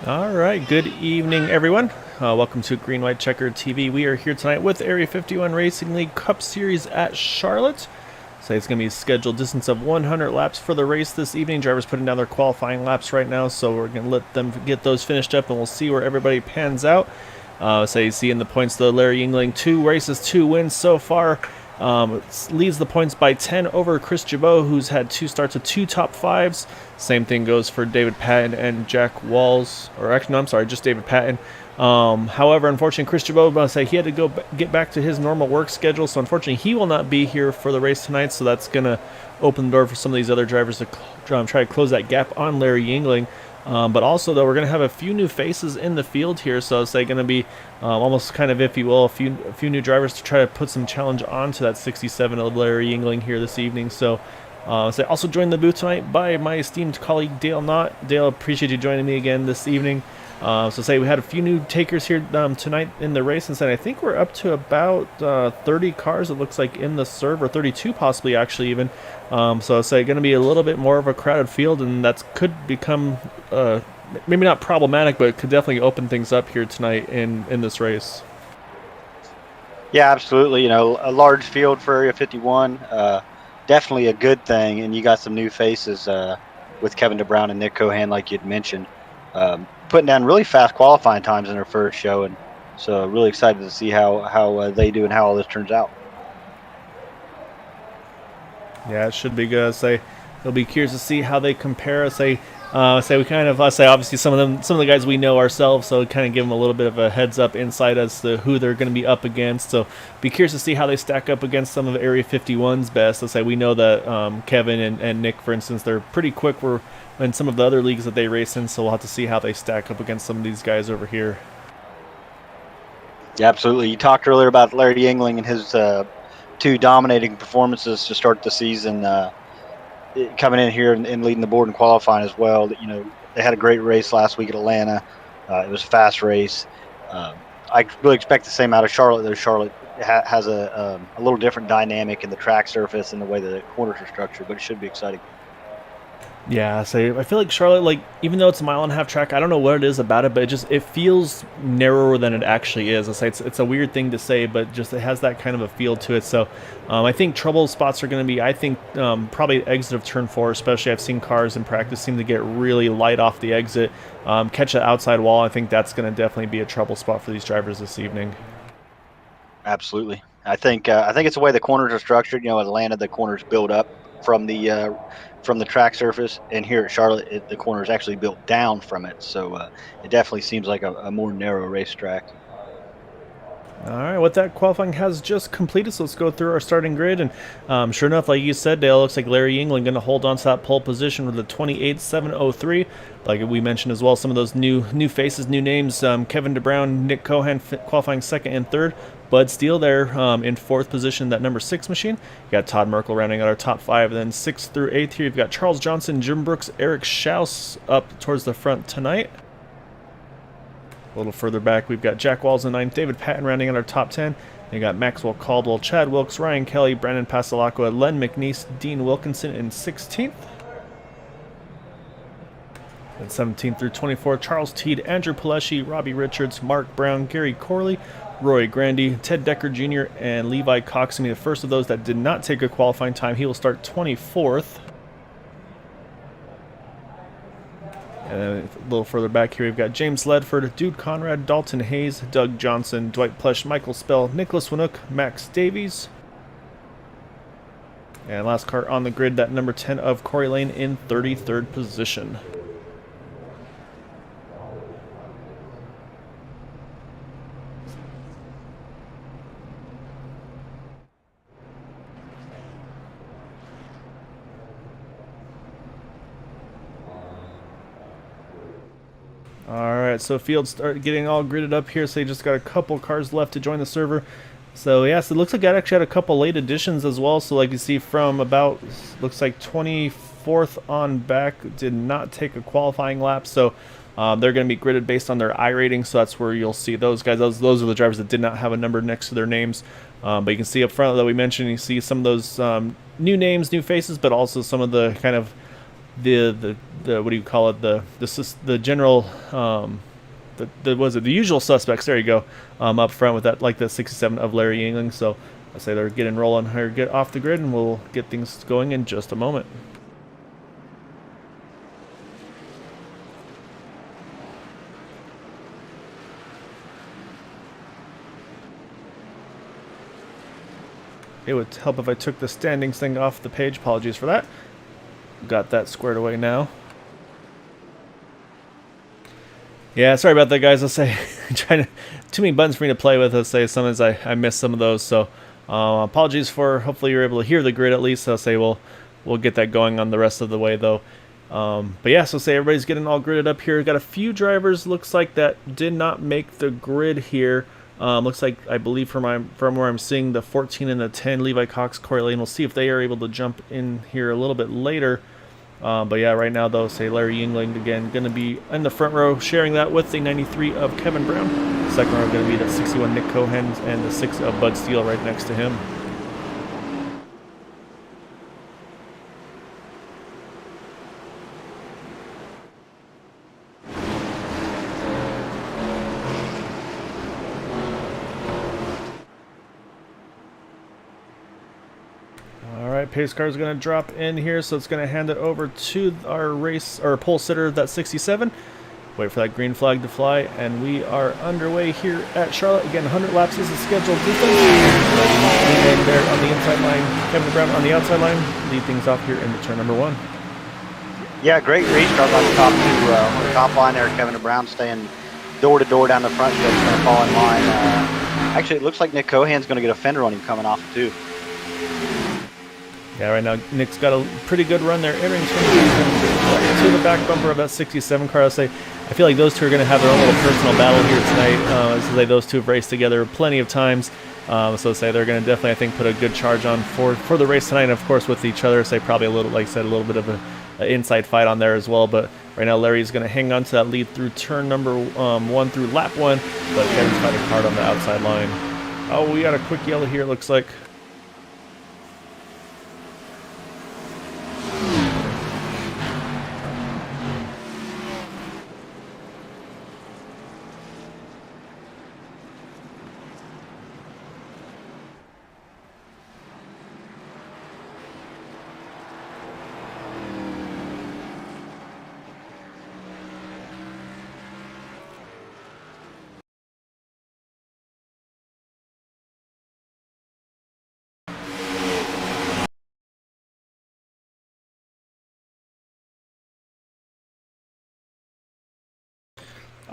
All right, good evening, everyone. Welcome to Green White Checker TV. We are here tonight with Area 51 Racing League Cup Series at Charlotte. So it's going to be a scheduled distance of 100 laps for the race this evening. Drivers putting down their qualifying laps right now, so we're going to let them get those finished up, and we'll see where everybody pans out. So you see in the points, though, Larry Yingling, 2 races, 2 wins so far. Leads the points by 10 over Chris Jabot, who's had 2 starts with 2 top 5s. Same thing goes for David Patton and Jack Walls, or actually, no, I'm sorry, just David Patton. However, unfortunately, Chris Jabot, I say he had to get back to his normal work schedule, so unfortunately, he will not be here for the race tonight. So that's going to open the door for some of these other drivers to try to close that gap on Larry Yingling. But also, though, we're going to have a few new faces in the field here, so it's going to be almost kind of, if you will, a few new drivers to try to put some challenge onto that 67 of Larry Yingling here this evening. So also joined the booth tonight by my esteemed colleague Dale Knott. Dale, appreciate you joining me again this evening. We had a few new takers here tonight in the race, and I think we're up to about 30 cars, it looks like, in the serve, or 32 possibly, actually, even. Going to be a little bit more of a crowded field, and that could become maybe not problematic, but it could definitely open things up here tonight in this race. Yeah, absolutely. A large field for Area 51, definitely a good thing, and you got some new faces with Kevin DeBrown and Nick Cohan, like you'd mentioned. Putting down really fast qualifying times in their first show, and so really excited to see how they do and how all this turns out. Yeah, it should be good. It'll be curious to see how they compare. We kind of obviously some of the guys we know ourselves, so kind of give them a little bit of a heads up insight as to who they're going to be up against. So be curious to see how they stack up against some of Area 51's best. We know that Kevin and Nick, for instance, they're pretty quick in some of the other leagues that they race in, so we'll have to see how they stack up against some of these guys over here. Yeah, absolutely. You talked earlier about Larry Yingling and his 2 dominating performances to start the season, coming in here and leading the board in qualifying as well. They had a great race last week at Atlanta. It was a fast race. I really expect the same out of Charlotte, though. Charlotte has a little different dynamic in the track surface and the way that the corners are structured, but it should be exciting. Yeah, I feel like Charlotte, even though it's a 1.5-mile track, I don't know what it is about it, but it feels narrower than it actually is. It's a weird thing to say, but just it has that kind of a feel to it. So I think trouble spots are going to be, probably exit of turn 4, especially. I've seen cars in practice seem to get really light off the exit, catch the outside wall. I think that's going to definitely be a trouble spot for these drivers this evening. Absolutely. I think it's the way the corners are structured. At Atlanta, the corners build up from the track surface, and here at Charlotte, the corner is actually built down from it. So it definitely seems like a more narrow racetrack. All right, what that qualifying has just completed, so let's go through our starting grid. And sure enough, like you said, Dale, looks like Larry Yingling going to hold on to that pole position with a 28.703. Like we mentioned as well, some of those new faces, new names, Kevin DeBrown, Nick Cohan qualifying 2nd and 3rd. Bud Steele there in 4th position, that number 6 machine. You got Todd Merkel rounding out our top 5. And then 6th through 8th here, you've got Charles Johnson, Jim Brooks, Eric Schaus up towards the front tonight. A little further back, we've got Jack Walls in 9th, David Patton rounding out our top 10. You got Maxwell Caldwell, Chad Wilkes, Ryan Kelly, Brandon Pasalacqua, Len McNeese, Dean Wilkinson in 16th. And 17th through 24, Charles Teed, Andrew Palesci, Robbie Richards, Mark Brown, Gary Corley, Roy Grandy, Ted Decker Jr., and Levi Cox. The first of those that did not take a qualifying time. He will start 24th. And a little further back here, we've got James Ledford, Dude Conrad, Dalton Hayes, Doug Johnson, Dwight Plesh, Michael Spell, Nicholas Winook, Max Davies. And last car on the grid, that number 10 of Corey Lane in 33rd position. Alright, so fields start getting all gridded up here, so you just got a couple cars left to join the server. So yeah, so it looks like I actually had a couple late additions as well. So like you see from about, looks like 24th on back, did not take a qualifying lap. So they're going to be gridded based on their I rating. So that's where you'll see those guys. Those are the drivers that did not have a number next to their names. But you can see up front that we mentioned, you see some of those new names, new faces, but also some of the kind of the what do you call it, the general the usual suspects. There you go, up front with that, like the 67 of Larry Yingling. So I say they're getting rolling here, get off the grid, and we'll get things going in just a moment. It would help if I took the standings thing off the page. Apologies for that. Got that squared away now. Yeah, sorry about that, guys. I'll say, trying to, too many buttons for me to play with. I'll say sometimes I miss some of those. So apologies for. Hopefully you're able to hear the grid at least. I'll say we'll get that going on the rest of the way though. But yeah, so say everybody's getting all gridded up here. Got a few drivers looks like that did not make the grid here. Looks like, I believe from where I'm seeing, the 14 and the 10, Levi Cox, Corey Lane. We'll see if they are able to jump in here a little bit later. But yeah, right now though, say Larry Yingling again going to be in the front row, sharing that with the 93 of Kevin Brown. Second row going to be the 61 Nick Cohen and the 6 of Bud Steele right next to him. Pace car is going to drop in here, so it's going to hand it over to our pole sitter, that 67. Wait for that green flag to fly, and we are underway here at Charlotte. Again, 100 laps is the scheduled distance. And there on the inside line, Kevin Brown on the outside line, lead things off here in turn number 1. Yeah, great restart on the top two. On the top line there, Kevin Brown staying door to door down the front stretch, going to fall in line. Actually, it looks like Nick Cohen's going to get a fender on him coming off too. Yeah, right now Nick's got a pretty good run there, entering to the back bumper of that 67 car. I feel like those two are going to have their own little personal battle here tonight. Those two have raced together plenty of times. So they're going to definitely, I think, put a good charge on for the race tonight. And of course, with each other, probably a little, like I said, a little bit of an inside fight on there as well. But right now, Larry's going to hang on to that lead through turn number 1 through lap 1. But Kevin's fighting hard on the outside line. Oh, we got a quick yellow here, it looks like.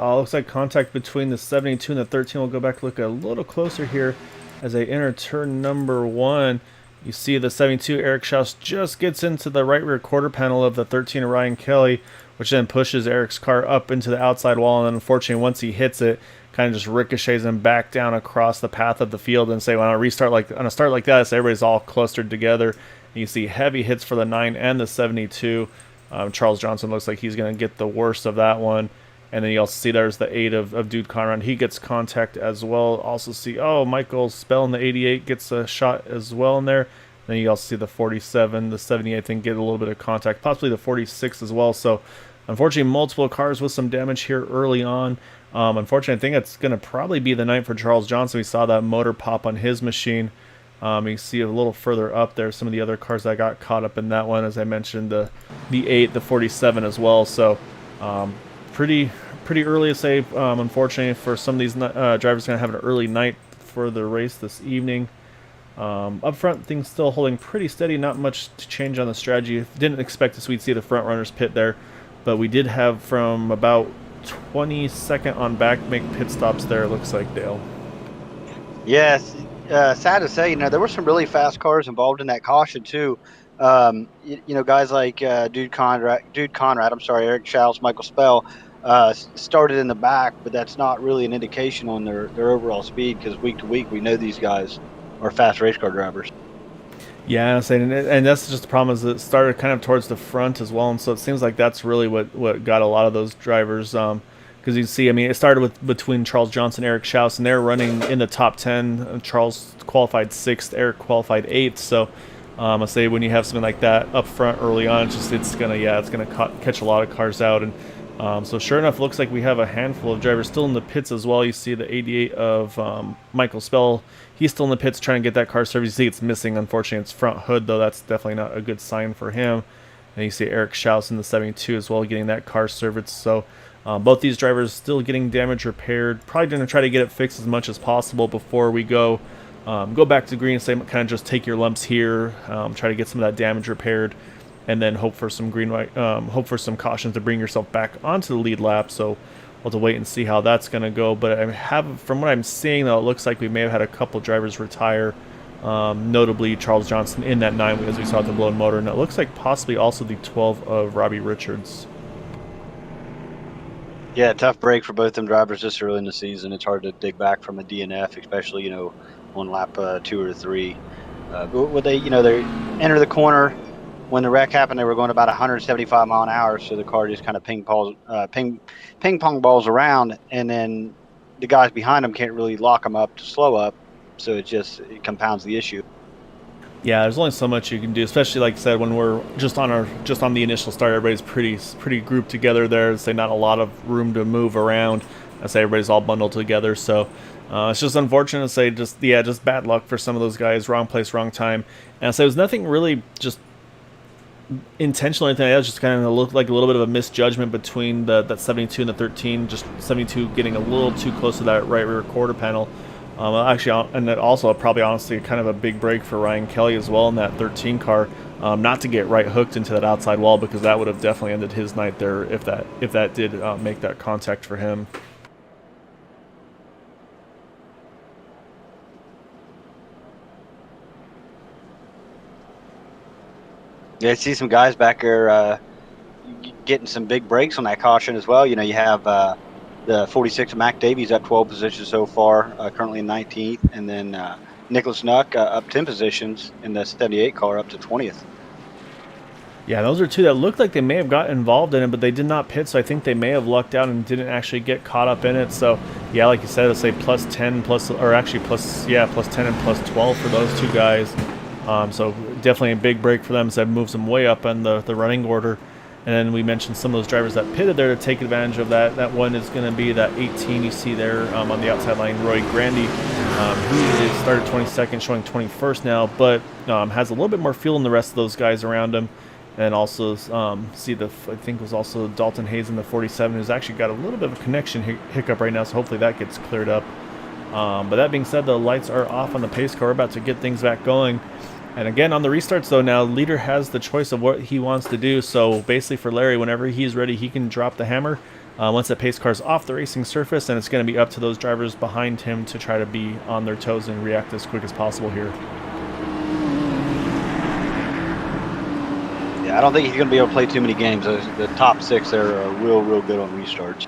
Looks like contact between the 72 and the 13. We'll go back and look a little closer here as they enter turn number 1. You see the 72, Eric Schaus, just gets into the right rear quarter panel of the 13 of Ryan Kelly, which then pushes Eric's car up into the outside wall. And then unfortunately, once he hits it, kind of just ricochets him back down across the path of the field. And say, when on a start like that, so everybody's all clustered together. You see heavy hits for the 9 and the 72. Charles Johnson looks like he's going to get the worst of that one. And then you also see there's the 8 of Dude Conrad. He gets contact as well. Also see, Michael Spell in the 88 gets a shot as well in there. Then you also see the 47, the 78 thing get a little bit of contact. Possibly the 46 as well. So, unfortunately, multiple cars with some damage here early on. Unfortunately, I think it's going to probably be the night for Charles Johnson. We saw that motor pop on his machine. You see a little further up there some of the other cars that got caught up in that one. As I mentioned, the 8, the 47 as well. So, pretty early to say, unfortunately, for some of these drivers going to have an early night for the race this evening. Up front, things still holding pretty steady, not much to change on the strategy. Didn't expect to see the front runners pit there, but we did have from about 22nd on back make pit stops there, it looks like, Dale. Yes, sad to say, there were some really fast cars involved in that caution too. Guys like Dude Conrad, Eric Schaus, Michael Spell, started in the back, but that's not really an indication on their overall speed, because week to week we know these guys are fast race car drivers. Yeah, and that's just the problem, is it started kind of towards the front as well, and so it seems like that's really what got a lot of those drivers. Because you see, it started between Charles Johnson, Eric Schaus, and they're running in the top 10. Charles qualified 6th, Eric qualified 8th, so I say when you have something like that up front early on, it's gonna catch a lot of cars out. And so sure enough, looks like we have a handful of drivers still in the pits as well. You see the 88 of Michael Spell. He's still in the pits trying to get that car serviced. You see it's missing, unfortunately, its front hood, though. That's definitely not a good sign for him. And you see Eric Schaus in the 72 as well, getting that car serviced. So both these drivers still getting damage repaired. Probably going to try to get it fixed as much as possible before we go back to green. Say kind of just take your lumps here, try to get some of that damage repaired, and then hope for some hope for some cautions to bring yourself back onto the lead lap. So we'll have to wait and see how that's going to go. But from what I'm seeing, though, it looks like we may have had a couple drivers retire. Notably Charles Johnson in that 9, as we saw the blown motor, and it looks like possibly also the 12 of Robbie Richards. Yeah, tough break for both them drivers this early in the season. It's hard to dig back from a DNF, especially on lap 2 or 3. But they they enter the corner. When the wreck happened, they were going about 175 mile an hour, so the car just kind of ping pong balls around, and then the guys behind them can't really lock them up to slow up. So it compounds the issue. Yeah, there's only so much you can do, especially like I said, when we're just on the initial start. Everybody's pretty grouped together there. Say not a lot of room to move around. I say everybody's all bundled together. So it's just unfortunate to say just bad luck for some of those guys. Wrong place, wrong time. And so it was nothing really just intentional or anything like that. It just kind of looked like a little bit of a misjudgment between that 72 and the 13. Just 72 getting a little too close to that right rear quarter panel. Actually, and that also probably honestly kind of a big break for Ryan Kelly as well in that 13 car, not to get right hooked into that outside wall, because that would have definitely ended his night there if that did make that contact for him. Yeah, I see some guys back there getting some big breaks on that caution as well. You have the 46 of Mac Davies up 12 positions so far, currently in 19th, and then Nicholas Nuck up 10 positions in the 78 car up to 20th. Yeah, those are two that looked like they may have got involved in it, but they did not pit, so I think they may have lucked out and didn't actually get caught up in it. So, yeah, like you said, let's say plus 10, plus 10 and plus 12 for those two guys. So definitely a big break for them, so that moves them way up in the running order. And then we mentioned some of those drivers that pitted there to take advantage of that. That one is going to be that 18 you see there on the outside line, Roy Grandy, who started 22nd, showing 21st now, but has a little bit more fuel than the rest of those guys around him. And also I think it was also Dalton Hayes in the 47, who's actually got a little bit of a connection hiccup right now, so hopefully that gets cleared up. But that being said, the lights are off on the pace car. We're about to get things back going. And again, on the restarts, though, now leader has the choice of what he wants to do. So basically for Larry, whenever he's ready, he can drop the hammer once that pace car's off the racing surface, and it's going to be up to those drivers behind him to try to be on their toes and react as quick as possible here. Yeah, I don't think he's going to be able to play too many games. The top 6 there are real good on restarts.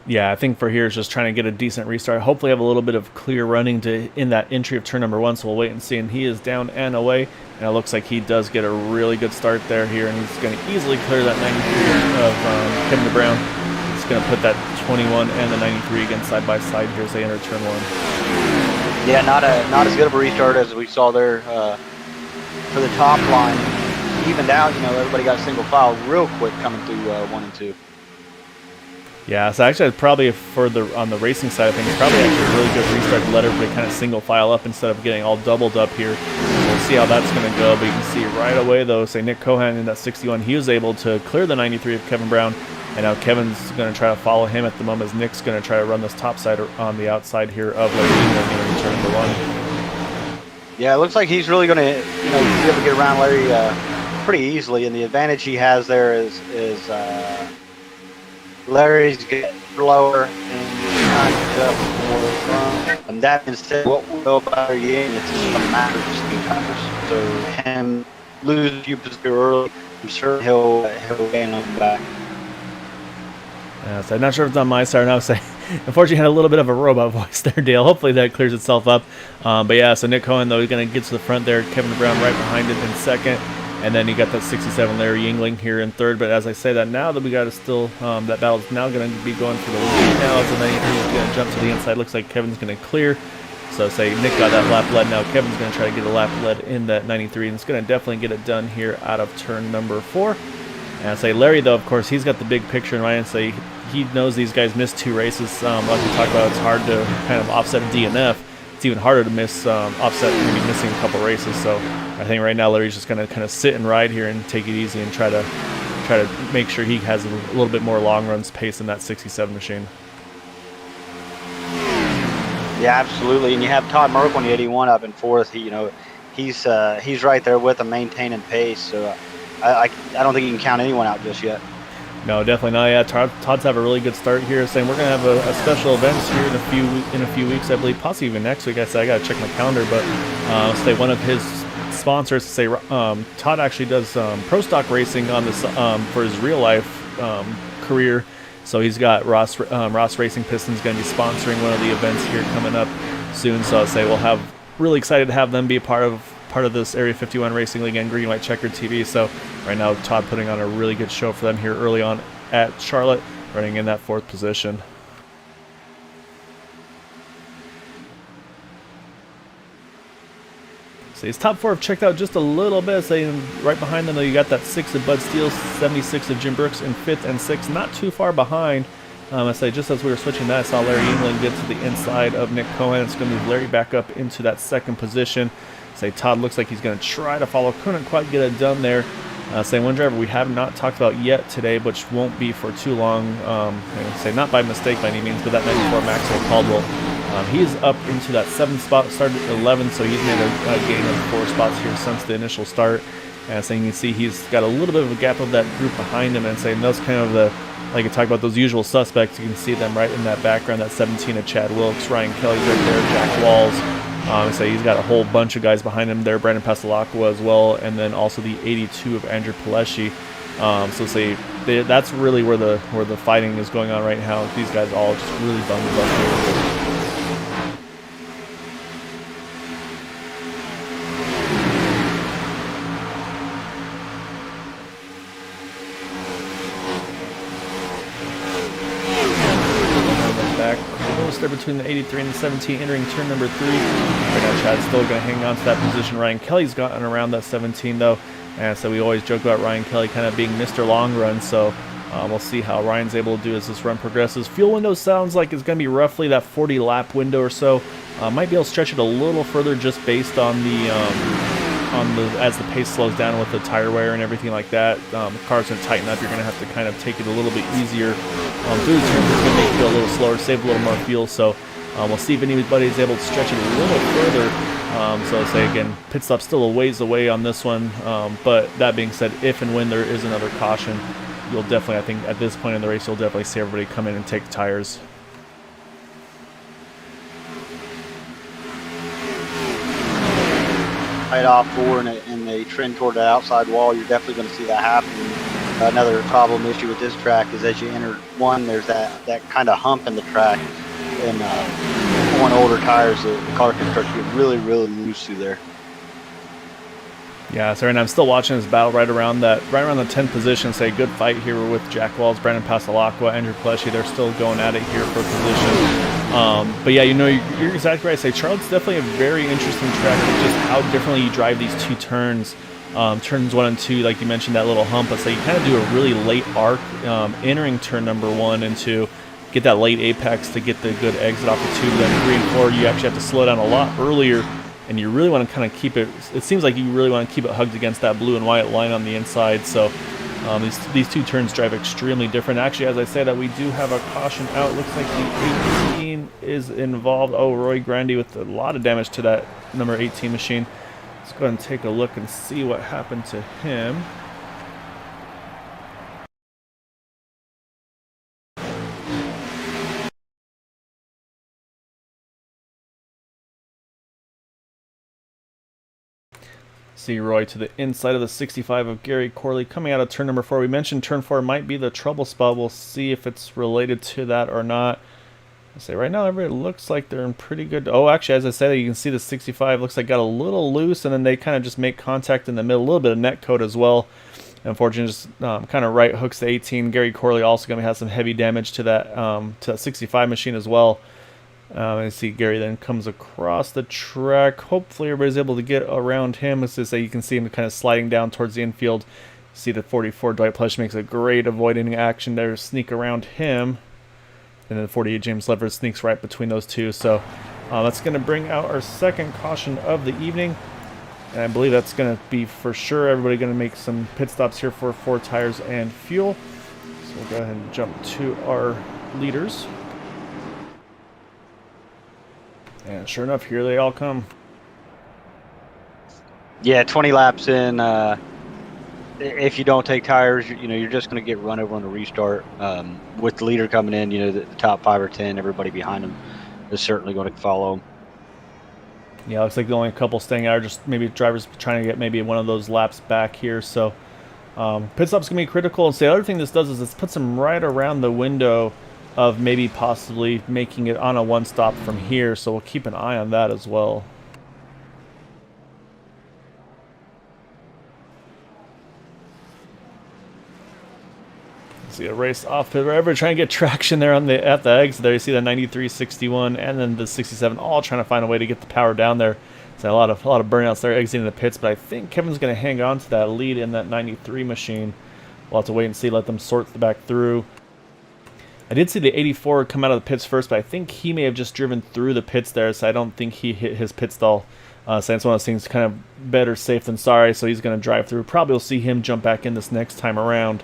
Yeah, I think for here is just trying to get a decent restart. Hopefully have a little bit of clear running in that entry of turn number 1, so we'll wait and see. And he is down and away, and it looks like he does get a really good start there here, and he's going to easily clear that 93 of Kevin DeBrown. He's going to put that 21 and the 93 again side by side here as they enter turn 1. Yeah, not as good of a restart as we saw there for the top line. Evened out, everybody got single file real quick coming through 1 and 2. Yeah, so actually probably on the racing side of things, probably actually a really good restart to let everybody kind of single file up instead of getting all doubled up here. We'll see how that's going to go, but you can see right away, though, say Nick Cohan in that 61, he was able to clear the 93 of Kevin Brown, and now Kevin's going to try to follow him at the moment as Nick's going to try to run this top side on the outside here of Larry England in turn number 1. Yeah, it looks like he's really going to be able to get around Larry pretty easily, and the advantage he has there is Larry's getting lower and that instead what we know about Larry Yang, it's just a matter of speed drivers. So him lose a few positions early, I'm sure he'll gain them back. So I'm not sure if it's on my side or not. So unfortunately, had a little bit of a robot voice there, Dale. Hopefully that clears itself up. But yeah, so Nick Cohen, though, he's going to get to the front there. Kevin Brown right behind him in second. And then you got that 67 Larry Yingling here in third. But as I say that now that we got to still, that battle's now going to be going for the lead now. As the 93 is going to jump to the inside. Looks like Kevin's going to clear. So say Nick got that lap lead. Now Kevin's going to try to get a lap lead in that 93, and it's going to definitely get it done here out of turn number 4. And I say Larry, though, of course, he's got the big picture in mind. And say he knows these guys missed 2 races. Like we talked about, it's hard to kind of offset a DNF. It's even harder to miss offset maybe missing a couple races. So I think right now Larry's just going to kind of sit and ride here and take it easy and try to make sure he has a little bit more long runs pace in that 67 machine. Yeah, absolutely. And you have Todd Merkel on the 81 up in 4th. He's right there with him, maintaining pace. So I don't think you can count anyone out just yet. No, definitely not. Yeah, Todd's have a really good start here. Saying we're gonna have a special events here in a few weeks, I believe, possibly even next week. I said I gotta check my calendar, but say one of his sponsors. Say Todd actually does pro stock racing on this for his real life career. So he's got Ross Racing Pistons going to be sponsoring one of the events here coming up soon. So I'll say really excited to have them be a part of this Area 51 Racing League and Green White Checkered TV. So right now Todd putting on a really good show for them here early on at Charlotte, running in that 4th position. So his top 4 have checked out just a little bit. Saying right behind them, though, you got that 6 of Bud Steele, 76 of Jim Brooks in 5th and 6th. Not too far behind. I say just as we were switching that, I saw Larry England get to the inside of Nick Cohen. It's going to move Larry back up into that 2nd position. Say Todd looks like he's going to try to follow. Couldn't quite get it done there. Say one driver we have not talked about yet today, which won't be for too long. Say not by mistake by any means, but that 94 Maxwell Caldwell. He's up into that 7th spot, started at 11, so he's made a gain of 4 spots here since the initial start. And so you can see he's got a little bit of a gap of that group behind him, and saying those kind of like I talked about, those usual suspects. You can see them right in that background, that 17 of Chad Wilkes, Ryan Kelly's right there, Jack Walls. So he's got a whole bunch of guys behind him there, Brandon Pastelacqua as well, and then also the 82 of Andrew Pileshi. So say that's really where the fighting is going on right now. These guys all just really bundled up here. There between the 83 and the 17, entering turn number 3. Right now, Chad's still going to hang on to that position. Ryan Kelly's gotten around that 17, though, and so we always joke about Ryan Kelly kind of being Mr. Long Run. So we'll see how Ryan's able to do as this run progresses. Fuel window sounds like it's going to be roughly that 40 lap window or so. Might be able to stretch it a little further just based on the as the pace slows down with the tire wear and everything like that. The car's going to tighten up. You're going to have to kind of take it a little bit easier through the turns. It's going to make you go a little slower, save a little more fuel. So we'll see if anybody's able to stretch it a little further. So say again, pit stop's still a ways away on this one. But that being said, if and when there is another caution, you'll definitely, I think at this point in the race, you'll definitely see everybody come in and take the tires. Right off 4 and they trend toward the outside wall, you're definitely going to see that happen. Another problem issue with this track is as you enter 1, there's that kind of hump in the track, and on older tires, the car can start to get really, really loose through there. Yeah, so right now I'm still watching this battle right around the 10th position. Say good fight here with Jack Walls, Brandon Pastelacqua, Andrew Pileshi. They're still going at it here for position. But yeah, you're exactly right. Say Charlotte's definitely a very interesting track. Just how differently you drive these 2 turns. Turns 1 and 2, like you mentioned, that little hump. But so you kind of do a really late arc entering turn number 1 and 2. Get that late apex to get the good exit off the tube. Then 3 and 4, you actually have to slow down a lot earlier. And you really want to kind of keep it, it seems like you really want to keep it hugged against that blue and white line on the inside. So these 2 turns drive extremely different. Actually, as I said, that we do have a caution out. Looks like the 18 is involved. Oh, Roy Grandy with a lot of damage to that number 18 machine. Let's go ahead and take a look and see what happened to him. See Roy to the inside of the 65 of Gary Corley coming out of turn number 4. We mentioned turn 4 might be the trouble spot. We'll see if it's related to that or not. I say right now everybody looks like they're in pretty good. Oh, actually, as I said, you can see the 65 looks like got a little loose, and then they kind of just make contact in the middle. A little bit of net coat as well. Unfortunately, just kind of right hooks the 18. Gary Corley also going to have some heavy damage to that 65 machine as well. I see Gary then comes across the track. Hopefully everybody's able to get around him. As I say, you can see him kind of sliding down towards the infield. See the 44 Dwight Plush makes a great avoiding action there, sneak around him. And then 48 James Ledford sneaks right between those two. So that's going to bring out our second caution of the evening. And I believe that's going to be for sure. Everybody going to make some pit stops here for 4 tires and fuel. So we'll go ahead and jump to our leaders. And sure enough, here they all come. Yeah, 20 laps in. If you don't take tires, you're just going to get run over on the restart. With the leader coming in, the top 5 or 10, everybody behind him is certainly going to follow him. Yeah, looks like the only couple staying out are just maybe drivers trying to get maybe one of those laps back here. So pit stop's going to be critical. And so the other thing this does is it puts them right around the window of maybe possibly making it on a one stop from here. So we'll keep an eye on that as well. See a race off pit forever, trying to get traction there on at the exit there. You see the 93, 61, and then the 67, all trying to find a way to get the power down there. So a lot of burnouts there exiting the pits, but I think Kevin's going to hang on to that lead in that 93 machine. We'll have to wait and see, let them sort the back through. I did see the 84 come out of the pits first, but I think he may have just driven through the pits there, so I don't think he hit his pit stall. So it's one of those things, kind of better safe than sorry, so he's going to drive through. Probably we'll see him jump back in this next time around.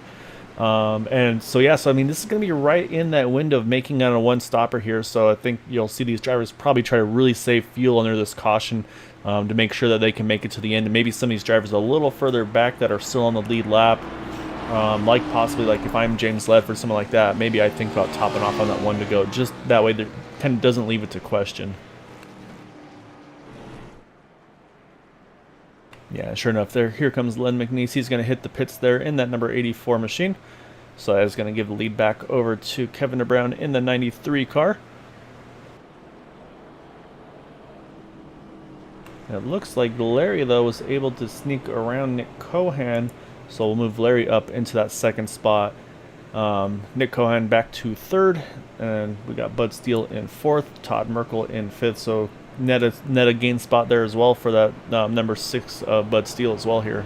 And so yeah, so I mean, this is going to be right in that window of making it a one stopper here. So I think you'll see these drivers probably try to really save fuel under this caution to make sure that they can make it to the end. And maybe some of these drivers a little further back that are still on the lead lap, like possibly like if I'm James Ledford, something like that, maybe I think about topping off on that one to go. Just that way, that kind of doesn't leave it to question. Yeah, sure enough, here comes Len McNeese. He's going to hit the pits there in that number 84 machine. So that is going to give the lead back over to Kevin Brown in the 93 car. And it looks like Larry, though, was able to sneak around Nick Cohan. So we'll move Larry up into that second spot. Nick Cohan back to third. And we got Bud Steele in fourth. Todd Merkel in fifth. So net a gain spot there as well for that number 6 Bud Steele as well here.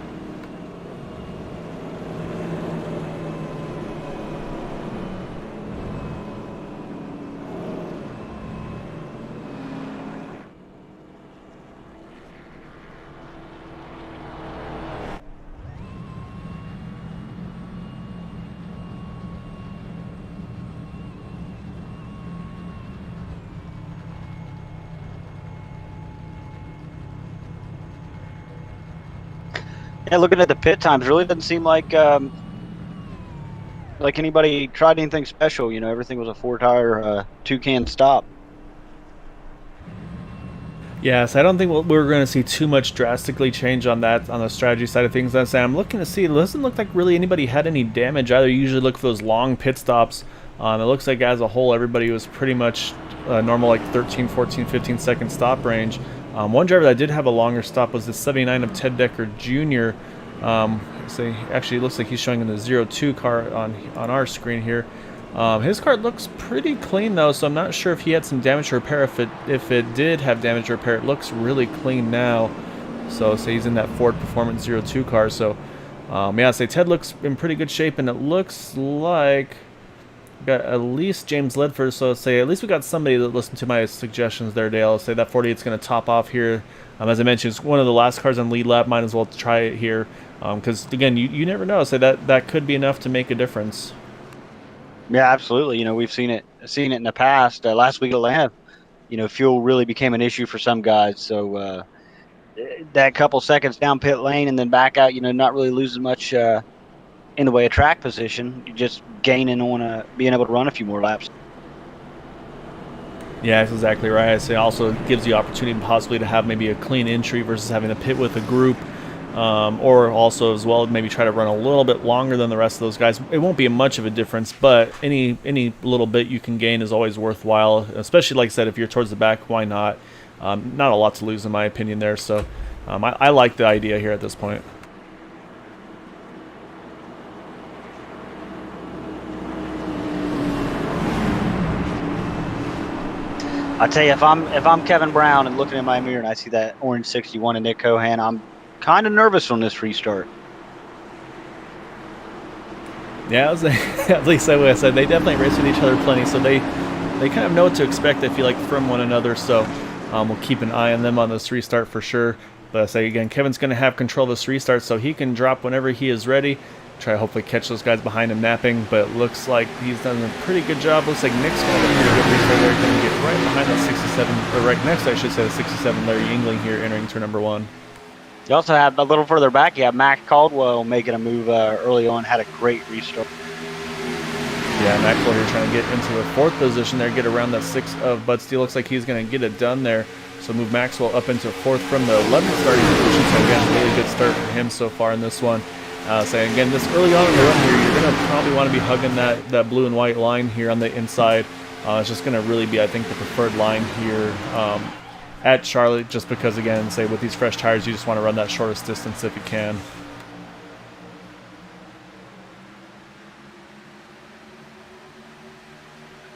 Yeah, looking at the pit times, really doesn't seem like anybody tried anything special. Everything was a 4-tire, 2-can stop. Yes, I don't think we're going to see too much drastically change on that, on the strategy side of things. I'm looking to see, it doesn't look like really anybody had any damage either. You usually look for those long pit stops. It looks like as a whole, everybody was pretty much normal, like 13, 14, 15 second stop range. One driver that did have a longer stop was the 79 of Ted Decker Jr. So actually, it looks like he's showing in the 02 car on our screen here. His car looks pretty clean though, so I'm not sure if he had some damage to repair. If it did have damage to repair, it looks really clean now. So say he's in that Ford Performance 02 car. So yeah, say Ted looks in pretty good shape, and it looks like we got at least James Ledford. So say at least we got somebody that listened to my suggestions there, Dale. Say that 48 is going to top off here. As I mentioned, it's one of the last cars on lead lap. Might as well try it here, because again, you never know. So that could be enough to make a difference. Yeah, absolutely. We've seen it in the past. Last week at Atlanta, fuel really became an issue for some guys. So that couple seconds down pit lane and then back out, not really losing much in the way of track position. You're just gaining on being able to run a few more laps. Yeah, that's exactly right. I say also gives you opportunity possibly to have maybe a clean entry versus having to pit with a group. Or also as well maybe try to run a little bit longer than the rest of those guys. It won't be much of a difference, but any little bit you can gain is always worthwhile, especially like I said, if you're towards the back, why not? Not a lot to lose in my opinion there, so I like the idea here at this point. I tell you, if I'm Kevin Brown and looking in my mirror and I see that orange 61 and Nick Cohan, I'm kind of nervous on this restart. Yeah, at least I would have said they definitely race with each other plenty, so they kind of know what to expect, I feel like, from one another. So we'll keep an eye on them on this restart for sure. But I say again, Kevin's going to have control of this restart, so he can drop whenever he is ready. Try to hopefully catch those guys behind him napping, but it looks like he's done a pretty good job. Looks like Nick's going to get a good restart there. Going to get right behind that 67, or right next, I should say, the 67 Larry Yingling here entering turn number 1. You also have a little further back, you have Max Caldwell making a move early on, had a great restart. Yeah, Maxwell here trying to get into the 4th position there, get around that 6 of Bud Steele. Looks like he's going to get it done there. So move Maxwell up into 4th from the 11th starting position. So again, really good start for him so far in this one. Saying again, this early on in the run here, you're going to probably want to be hugging that blue and white line here on the inside. It's just going to really be, I think, the preferred line here at Charlotte, just because, again, say with these fresh tires, you just want to run that shortest distance if you can.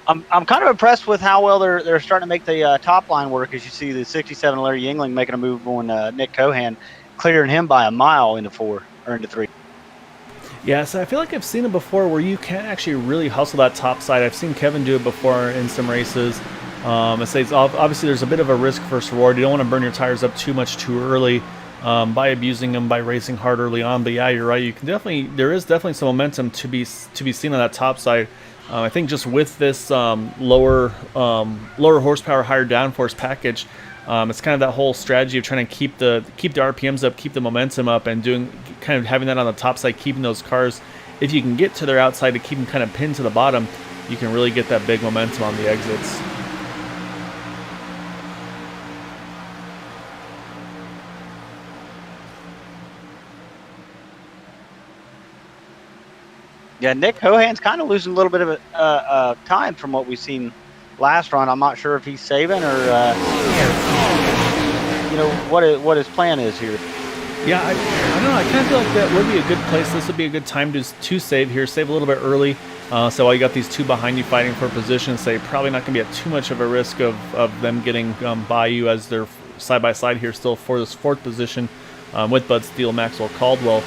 I'm kind of impressed with how well they're starting to make the top line work. As you see, the 67 Larry Yingling making a move on Nick Cohan, clearing him by a mile into 4 or into 3. Yeah, so I feel like I've seen it before where you can actually really hustle that top side. I've seen Kevin do it before in some races. I say obviously there's a bit of a risk versus reward. You don't want to burn your tires up too much too early by abusing them, by racing hard early on. But yeah, you're right. You can there is definitely some momentum to be seen on that top side. I think just with this lower horsepower, higher downforce package, it's kind of that whole strategy of trying to keep the RPMs up, keep the momentum up, and kind of having that on the top side, keeping those cars, if you can get to their outside to keep them kind of pinned to the bottom, you can really get that big momentum on the exits. Yeah, Nick Cohan's kind of losing a little bit of time from what we've seen last run. I'm not sure if he's saving or what his plan is here. Yeah, I don't know. I kind of feel like that would be a good place. This would be a good time to save here. Save a little bit early. So while you got these two behind you fighting for position, say probably not going to be at too much of a risk of them getting by you as they're side by side here still for this 4th position with Bud Steele, Maxwell Caldwell.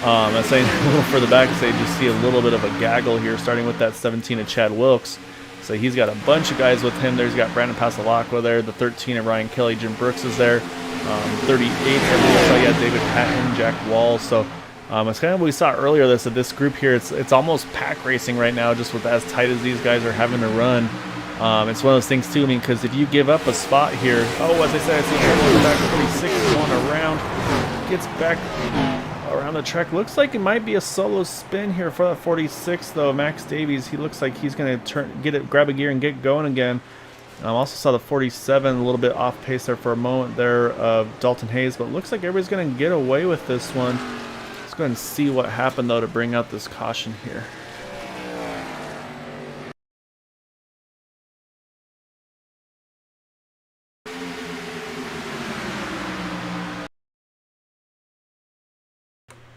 I'm saying a little further back, say just see a little bit of a gaggle here, starting with that 17 of Chad Wilkes. So he's got a bunch of guys with him there. He's got Brandon Pasalacqua there, the 13 of Ryan Kelly, Jim Brooks is there, 38 so yeah, David Patton, Jack Wall. So it's kind of what we saw earlier. This group here, it's almost pack racing right now, just with as tight as these guys are having to run. It's one of those things too. I mean, because if you give up a spot here, as I said, I see Trevor back 46 going around, gets back around the track. Looks like it might be a solo spin here for that 46 though. Max Davies, he looks like he's going to grab a gear and get going again. Also saw the 47 a little bit off pace there for a moment there of Dalton Hayes, but looks like everybody's going to get away with this one. Let's go ahead and see what happened though to bring out this caution here.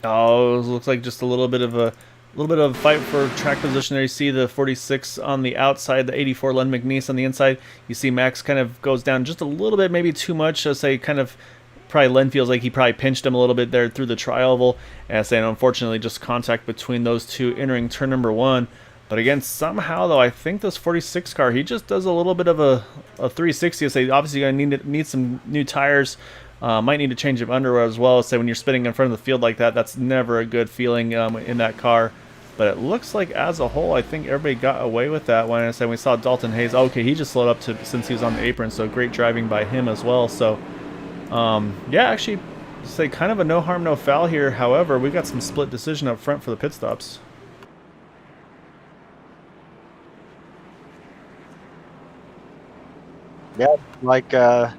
Oh, it looks like just a little bit of a fight for track position there. You see the 46 on the outside, the 84 Len McNeese on the inside. You see Max kind of goes down just a little bit, maybe too much. I say kind of probably Len feels like he probably pinched him a little bit there through the tri-oval. And I say, unfortunately, just contact between those two entering turn number 1. But again, somehow though, I think this 46 car, he just does a little bit of a 360. I say, obviously, you're gonna need some new tires. Might need to change of underwear as well. So when you're spinning in front of the field like that, that's never a good feeling in that car. But it looks like as a whole, I think everybody got away with that one. I said we saw Dalton Hayes. Okay, he just slowed up since he was on the apron, so great driving by him as well. So yeah, actually, say kind of a no harm, no foul here. However, we got some split decision up front for the pit stops. Yeah, like the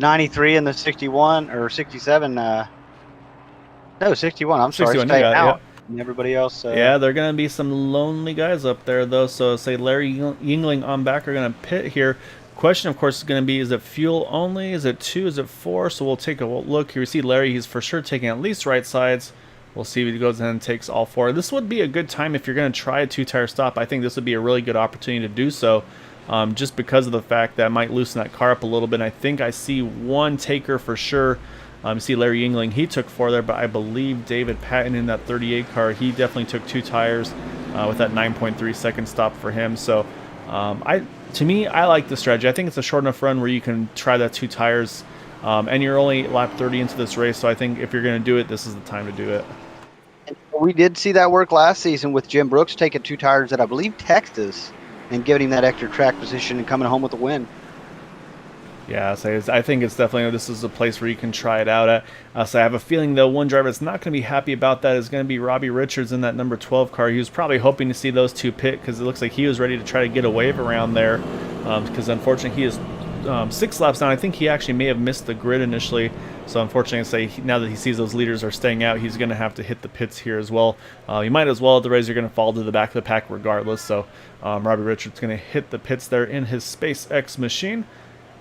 93 and the 61 or 67. No, 61. I'm sorry, 61, staying yeah, out. yeah. And everybody else. Yeah, they're going to be some lonely guys up there, though. So, say Larry Yingling on back are going to pit here. Question, of course, is going to be, is it fuel only? Is it 2? Is it 4? So we'll take a look here. We see Larry, he's for sure taking at least right sides. We'll see if he goes in and takes all 4. This would be a good time if you're going to try a 2-tire stop. I think this would be a really good opportunity to do so. just because of the fact that might loosen that car up a little bit. And I think I see one taker for sure. You see Larry Yingling, he took 4 there, but I believe David Patton in that 38 car, he definitely took 2 tires with that 9.3 second stop for him. So to me, I like the strategy. I think it's a short enough run where you can try that 2 tires, and you're only lap 30 into this race. So I think if you're going to do it, this is the time to do it. We did see that work last season with Jim Brooks taking 2 tires at, I believe, Texas, and giving him that extra track position and coming home with a win. Yeah, so I think it's definitely, this is a place where you can try it out at. So I have a feeling, though, one driver that's not going to be happy about that is going to be Robbie Richards in that number 12 car. He was probably hoping to see those 2 pit because it looks like he was ready to try to get a wave around there, because unfortunately he is 6 laps down. I think he actually may have missed the grid initially. So unfortunately, now that he sees those leaders are staying out, he's going to have to hit the pits here as well. You might as well at the race, you're going to fall to the back of the pack regardless. So Robbie Richards going to hit the pits there in his SpaceX machine.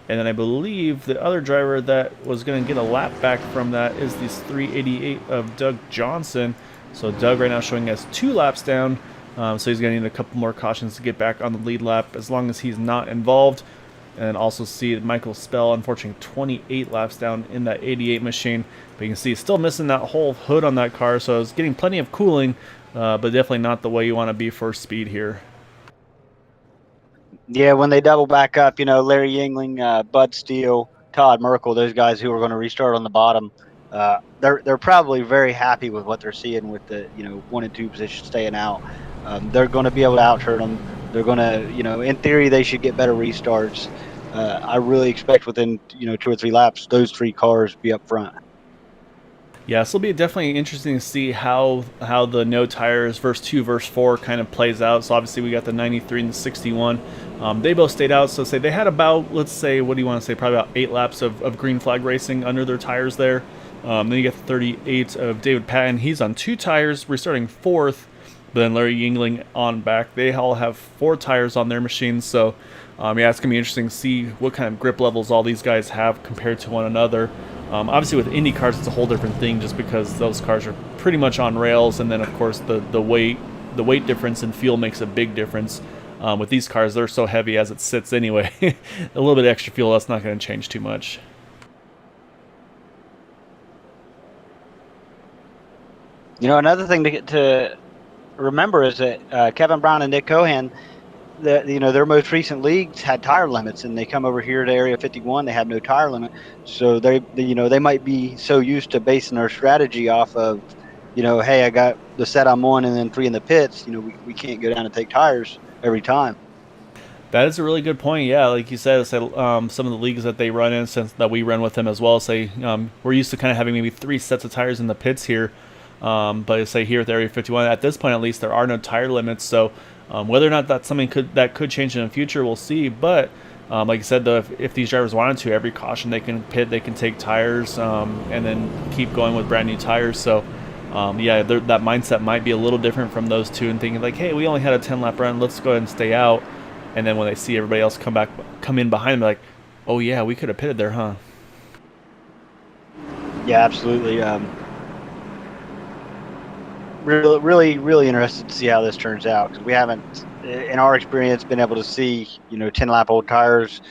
And then I believe the other driver that was going to get a lap back from that is this 388 of Doug Johnson. So Doug right now showing us 2 laps down. So he's going to need a couple more cautions to get back on the lead lap as long as he's not involved. And also see Michael Spell, unfortunately, 28 laps down in that 88 machine. But you can see he's still missing that whole hood on that car. So it's getting plenty of cooling, but definitely not the way you want to be for speed here. Yeah, when they double back up, Larry Yingling, Bud Steele, Todd Merkel, those guys who are going to restart on the bottom, they're probably very happy with what they're seeing with the 1 and 2 position staying out. They're going to be able to outturn them. They're going to, in theory, they should get better restarts. I really expect within 2 or 3 laps, those 3 cars be up front. Yeah, this will be definitely interesting to see how the no tires versus 2 versus 4 kind of plays out. So obviously we got the 93 and the 61. They both stayed out, so say they had about, let's say, what do you want to say, probably about 8 laps of green flag racing under their tires there. Then you get the 38 of David Patton. He's on 2 tires, restarting 4th. But then Larry Yingling on back. They all have 4 tires on their machines. So yeah, it's going to be interesting to see what kind of grip levels all these guys have compared to one another. Obviously with Indy cars, it's a whole different thing just because those cars are pretty much on rails. And then, of course, the weight difference in fuel makes a big difference. With these cars, they're so heavy as it sits anyway. A little bit of extra fuel, that's not going to change too much. Another thing to remember is that Kevin Brown and Nick Cohan, their most recent leagues had tire limits, and they come over here to Area 51, they have no tire limit. So they might be so used to basing their strategy off of, hey, I got the set I'm on and then 3 in the pits. We can't go down and take tires every time. That is a really good point. Yeah, like you said, some of the leagues that they run in, since that we run with them as well, say we're used to kind of having maybe 3 sets of tires in the pits here. But say here at the Area 51, at this point at least, there are no tire limits. So whether or not that's something that could change in the future, we'll see. But like I said, though, if these drivers wanted to, every caution they can pit, they can take tires and then keep going with brand new tires. So yeah, that mindset might be a little different from those 2 and thinking like, hey, we only had a 10-lap run, let's go ahead and stay out. And then when they see everybody else come in behind them, they're like, oh yeah, we could have pitted there, huh? Yeah, absolutely. Really, really interested to see how this turns out, because we haven't, in our experience, been able to see 10-lap old tires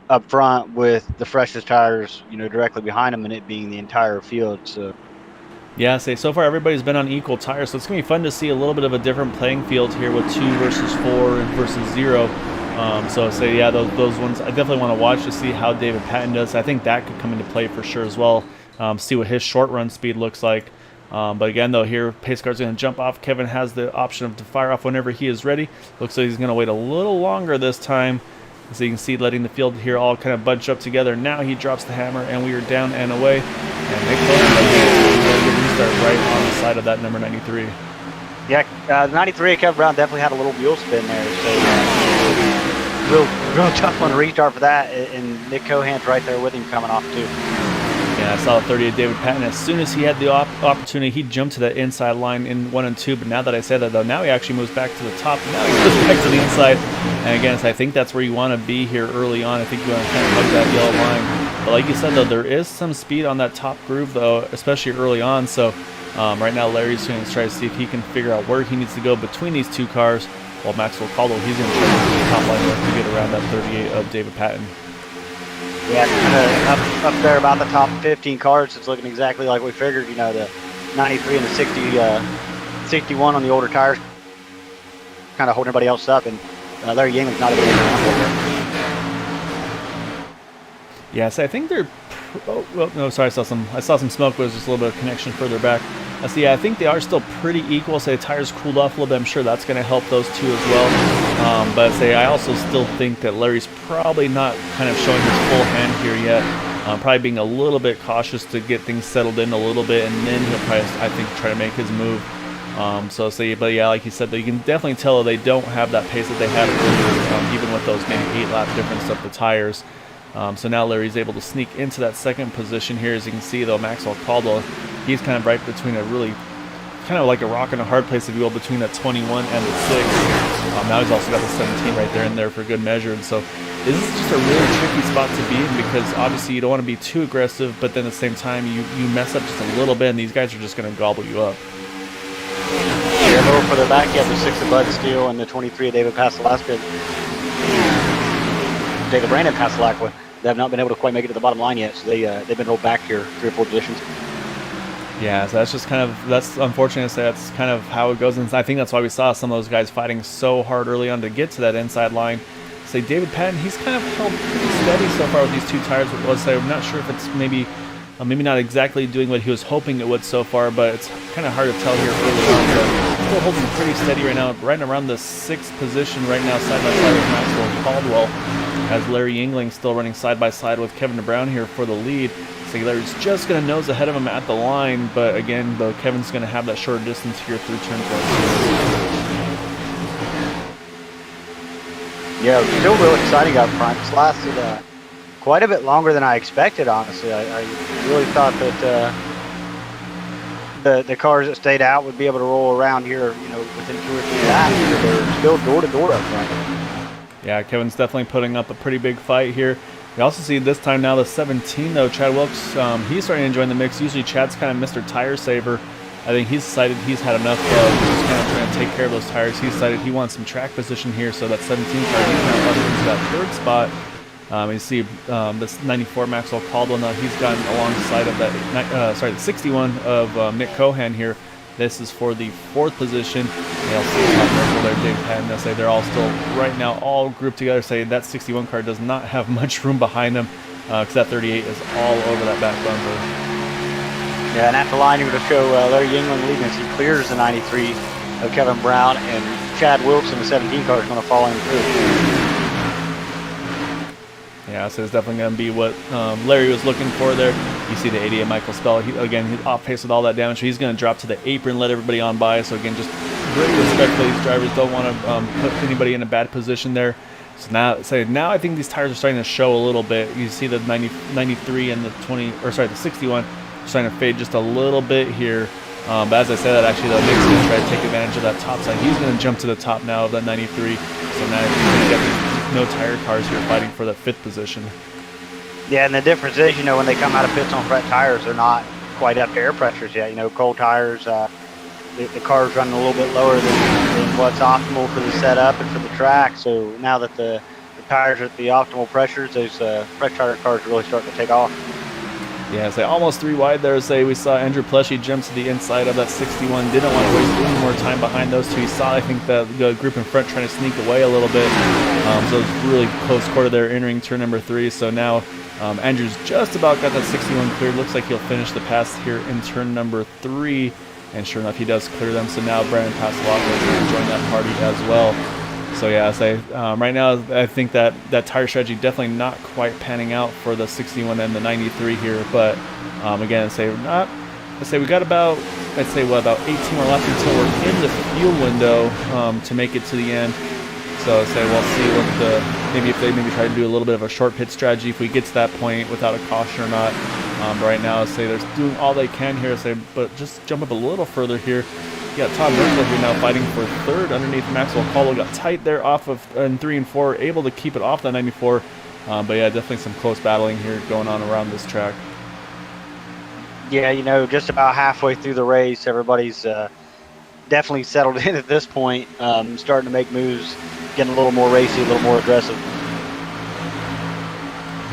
up front with the freshest tires directly behind them, and it being the entire field. So yeah, so far everybody's been on equal tires, so it's gonna be fun to see a little bit of a different playing field here with 2 versus 4 versus 0. So yeah, those ones I definitely want to watch to see how David Patton does. I think that could come into play for sure as well. See what his short run speed looks like. But again, though, here pace car's going to jump off. Kevin has the option to fire off whenever he is ready. Looks like he's going to wait a little longer this time. So you can see letting the field here all kind of bunch up together. Now he drops the hammer, and we are down and away. And Nick Cohen restart right on the side of that number 93. Yeah, the 93 of Kevin Brown definitely had a little wheel spin there. So real tough one to restart for that. And Nick Cohan's right there with him coming off too. Yeah, I saw 38 David Patton. As soon as he had the opportunity, he jumped to that inside line in 1 and 2. But now that I said that, though, now he actually moves back to the top. Now he goes back to the inside. And again, I think that's where you want to be here early on. I think you want to kind of hug that yellow line. But like you said, though, there is some speed on that top groove, though, especially early on. So right now, Larry's going to try to see if he can figure out where he needs to go between these 2 cars. while Maxwell Caldwell, he's going to try to get the top line to get around that 38 of David Patton. Yeah, kind of up there about the top 15 cars. It's looking exactly like we figured. You know, the 93 and the 61 on the older tires, kind of holding everybody else up, and Larry Yangling's not able to get around. Yes, I think they're. Oh, well, no, sorry, I saw some smoke, but it was just a little bit of connection further back. So yeah, I think they are still pretty equal. Say the tires cooled off a little bit. I'm sure that's going to help those two as well. But I also still think that Larry's probably not kind of showing his full hand here yet. Probably being a little bit cautious to get things settled in a little bit, and then he'll probably, I think, try to make his move. But yeah, like you said, you can definitely tell they don't have that pace that they had earlier, even with those maybe 8-lap difference of the tires. So now Larry's able to sneak into that second position here. As you can see, though, Maxwell Caldwell, he's kind of right between a really, kind of like a rock and a hard place, if you will, between that 21 and the 6. Now he's also got the 17 right there in there for good measure. And so this is just a really tricky spot to be in, because obviously you don't want to be too aggressive, but then at the same time you mess up just a little bit and these guys are just going to gobble you up. Yeah, a little further back, you have the 6 of Bud Steele and the 23 of David Pastelacqua. David Brandon Pastelacqua. They have not been able to quite make it to the bottom line yet, so they've been rolled back here 3 or 4 positions. Yeah, so that's just that's unfortunate. That's kind of how it goes, and I think that's why we saw some of those guys fighting so hard early on to get to that inside line. David Patton, he's kind of held pretty steady so far with these 2 tires. I'm not sure if it's maybe not exactly doing what he was hoping it would so far, but it's kind of hard to tell here early on. But still holding pretty steady right now, right around the 6th position right now, side by side with Maxwell Caldwell, as Larry Yingling still running side by side with Kevin DeBrown here for the lead. Larry's just going to nose ahead of him at the line, but again, though, Kevin's going to have that short distance here through turn 4. Yeah, still real exciting up front. It's lasted quite a bit longer than I expected, honestly. I really thought that the cars that stayed out would be able to roll around here, within 2 or 3 laps. They're still door to door up front. Yeah, Kevin's definitely putting up a pretty big fight here. We also see this time now the 17, though, Chad Wilkes, he's starting to enjoy the mix. Usually Chad's kind of Mr. Tire Saver. I think he's decided he's had enough of just kind of trying to take care of those tires. He decided he wants some track position here, so that 17 car he's kind of up into that 3rd spot. You see this 94 Maxwell Caldwell, now he's gotten alongside of that, the 61 of Nick Cohan here. This is for the 4th position. You'll see there, Dave Patton. They're all still right now all grouped together. That 61 car does not have much room behind them, because that 38 is all over that back bumper. Yeah, and at the line you're going to show Larry Yingling leading as he clears the 93 of Kevin Brown, and Chad Wilkes in the 17 car is going to follow him through. Yeah, so it's definitely going to be what Larry was looking for there. You see the 80 of Michael Spell. He's off pace with all that damage. So he's going to drop to the apron, let everybody on by. So again, just great respect for these drivers. Don't want to put anybody in a bad position there. So now I think these tires are starting to show a little bit. You see the 93 and the 61 starting to fade just a little bit here. But as I said, that actually Nick's going to try to take advantage of that top side. He's going to jump to the top now of that 93. So now you get these no tire cars here fighting for the 5th position. Yeah, and the difference is, when they come out of pits on fret tires, they're not quite up to air pressures yet. Cold tires, the car's running a little bit lower than what's optimal for the setup and for the track. So now that the tires are at the optimal pressures, those fresh tire cars are really starting to take off. Yeah, almost 3 wide there. We saw Andrew Pleshy jump to the inside of that 61. Didn't want to waste any more time behind those 2. He saw, I think, the group in front trying to sneak away a little bit. So it was really close quarter there entering turn number 3. So now Andrew's just about got that 61 cleared. Looks like he'll finish the pass here in turn number 3. And sure enough, he does clear them. So now Brandon Pastelacqua is going to join that party as well. So yeah, right now I think that tire strategy definitely not quite panning out for the 61 and the 93 here. But again, we got about 18 more laps until we're in the fuel window to make it to the end. So we'll see what if they try to do a little bit of a short pit strategy if we get to that point without a caution or not. But right now, they're doing all they can here. But just jump up a little further here. You got Todd Merkel here now fighting for 3rd underneath Maxwell Caldwell. Got tight there off of in 3 and 4, able to keep it off the 94. But yeah, definitely some close battling here going on around this track. Yeah, just about halfway through the race, everybody's definitely settled in at this point, starting to make moves, getting a little more racy, a little more aggressive.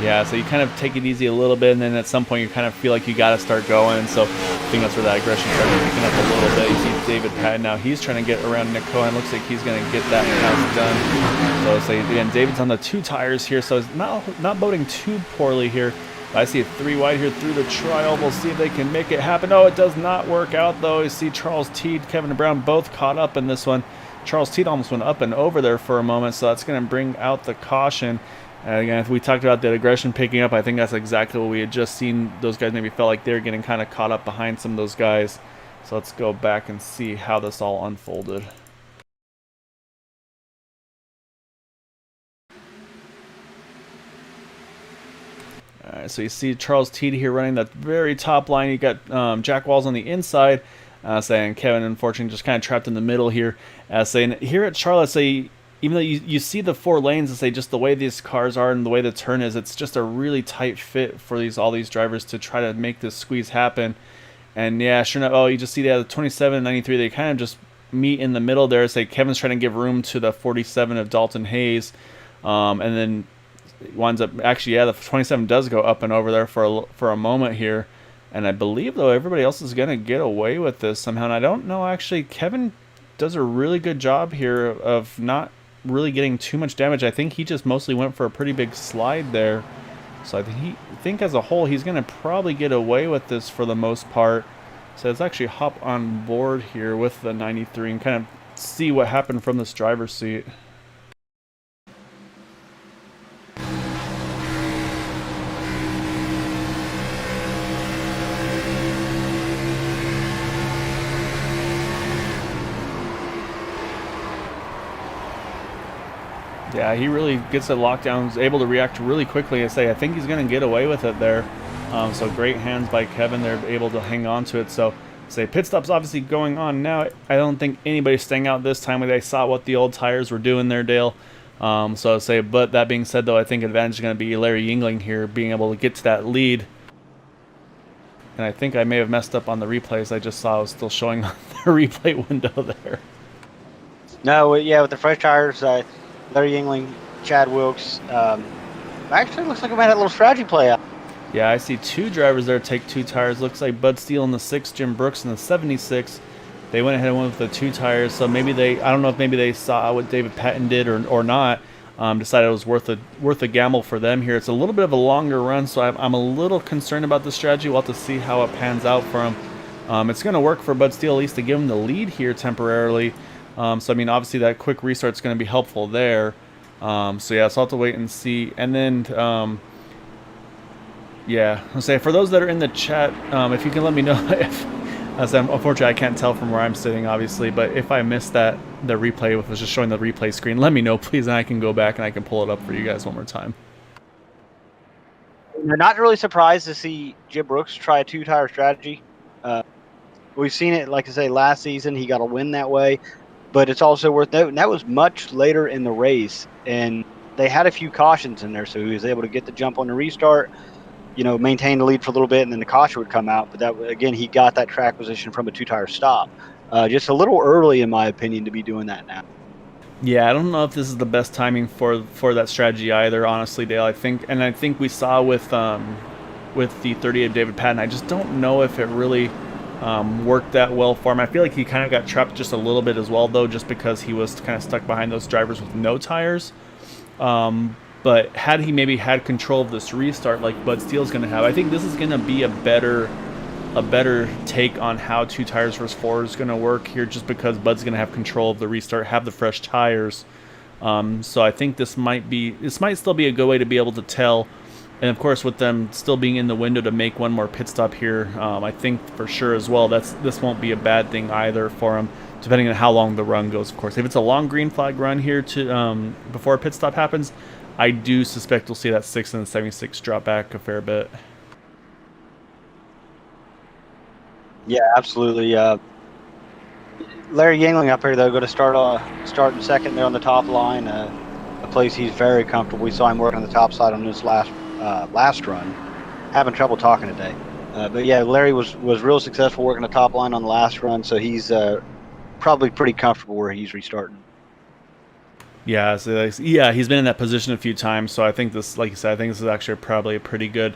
Yeah, so you kind of take it easy a little bit, and then at some point you kind of feel like you got to start going. So I think that's where that aggression started picking up a little bit. You see David Patton now. He's trying to get around Nick Cohen. Looks like he's going to get that pass done. So again, David's on the 2 tires here, so it's not boding too poorly here. I see a 3 wide here through the trial. We'll see if they can make it happen. Oh, it does not work out, though. You see Charles Teed, Kevin Brown both caught up in this one. Charles Teed almost went up and over there for a moment, so that's going to bring out the caution. And again, if we talked about that aggression picking up, I think that's exactly what we had just seen. Those guys maybe felt like they were getting kind of caught up behind some of those guys. So let's go back and see how this all unfolded. All right, so you see Charles Teed here running that very top line. You got Jack Walls on the inside, saying Kevin, unfortunately, just kind of trapped in the middle here. Saying here at Charlotte, say, even though you see the 4 lanes and say just the way these cars are and the way the turn is, it's just a really tight fit for all these drivers to try to make this squeeze happen. And yeah, sure enough, oh, you just see the 27 and 93, they kind of just meet in the middle there. Say Kevin's trying to give room to the 47 of Dalton Hayes, and then winds up actually, yeah, the 27 does go up and over there for a moment here. And I believe, though, everybody else is going to get away with this somehow. And I don't know, actually, Kevin does a really good job here of not really getting too much damage. I think he just mostly went for a pretty big slide there. So I think as a whole, he's going to probably get away with this for the most part. So let's actually hop on board here with the 93 and kind of see what happened from this driver's seat. Yeah, he really gets it locked down, is able to react really quickly. I think he's going to get away with it there. So great hands by Kevin. They're able to hang on to it. So pit stop's obviously going on now. I don't think anybody's staying out this time. They saw what the old tires were doing there, Dale. But that being said, though, I think advantage is going to be Larry Yingling here, being able to get to that lead. And I think I may have messed up on the replays. I just saw I was still showing on the replay window there. No, yeah, with the fresh tires, Larry Yingling, Chad Wilkes. Actually, looks like we might have a little strategy play out. Yeah, I see 2 drivers there take 2 tires. Looks like Bud Steele in the 6, Jim Brooks in the 76. They went ahead and went with the 2 tires. So maybe I don't know if maybe they saw what David Patton did or not. Decided it was worth a gamble for them here. It's a little bit of a longer run, so I'm a little concerned about the strategy. We'll have to see how it pans out for him. It's going to work for Bud Steele at least to give him the lead here temporarily. So I mean, obviously that quick restart is going to be helpful there. So yeah, so I'll have to wait and see. And then, yeah, I'll say for those that are in the chat, if you can let me know if, unfortunately I can't tell from where I'm sitting, obviously, but if I missed the replay, if it was just showing the replay screen, let me know, please, and I can go back and I can pull it up for you guys one more time. We're not really surprised to see Jim Brooks try a 2-tire strategy. We've seen it, like I say, last season. He got a win that way. But it's also worth noting that was much later in the race, and they had a few cautions in there, so he was able to get the jump on the restart, maintain the lead for a little bit, and then the caution would come out. But that, again, he got that track position from a 2-tire stop. Just a little early, in my opinion, to be doing that now. Yeah, I don't know if this is the best timing for that strategy either, honestly, Dale. I think we saw with the 38 of David Patton, I just don't know if it really worked that well for him. I feel like he kind of got trapped just a little bit as well, though, just because he was kind of stuck behind those drivers with no tires. But had he maybe had control of this restart like Bud Steele's going to have, I think this is going to be a better take on how 2 tires versus 4 is going to work here, just because Bud's going to have control of the restart, have the fresh tires. So I think this might still be a good way to be able to tell. And of course, with them still being in the window to make one more pit stop here, I think for sure as well this won't be a bad thing either for them, depending on how long the run goes. Of course, if it's a long green flag run here to before a pit stop happens, I do suspect we'll see that 6 and the 76 drop back a fair bit. Yeah, absolutely. Larry Yingling up here, though, going to start in second there on the top line, a place he's very comfortable. We saw him working on the top side on this last run. Having trouble talking today. But yeah, Larry was real successful working the top line on the last run, so he's probably pretty comfortable where he's restarting. Yeah, so yeah, he's been in that position a few times. So I think this, like you said, I think this is actually probably a pretty good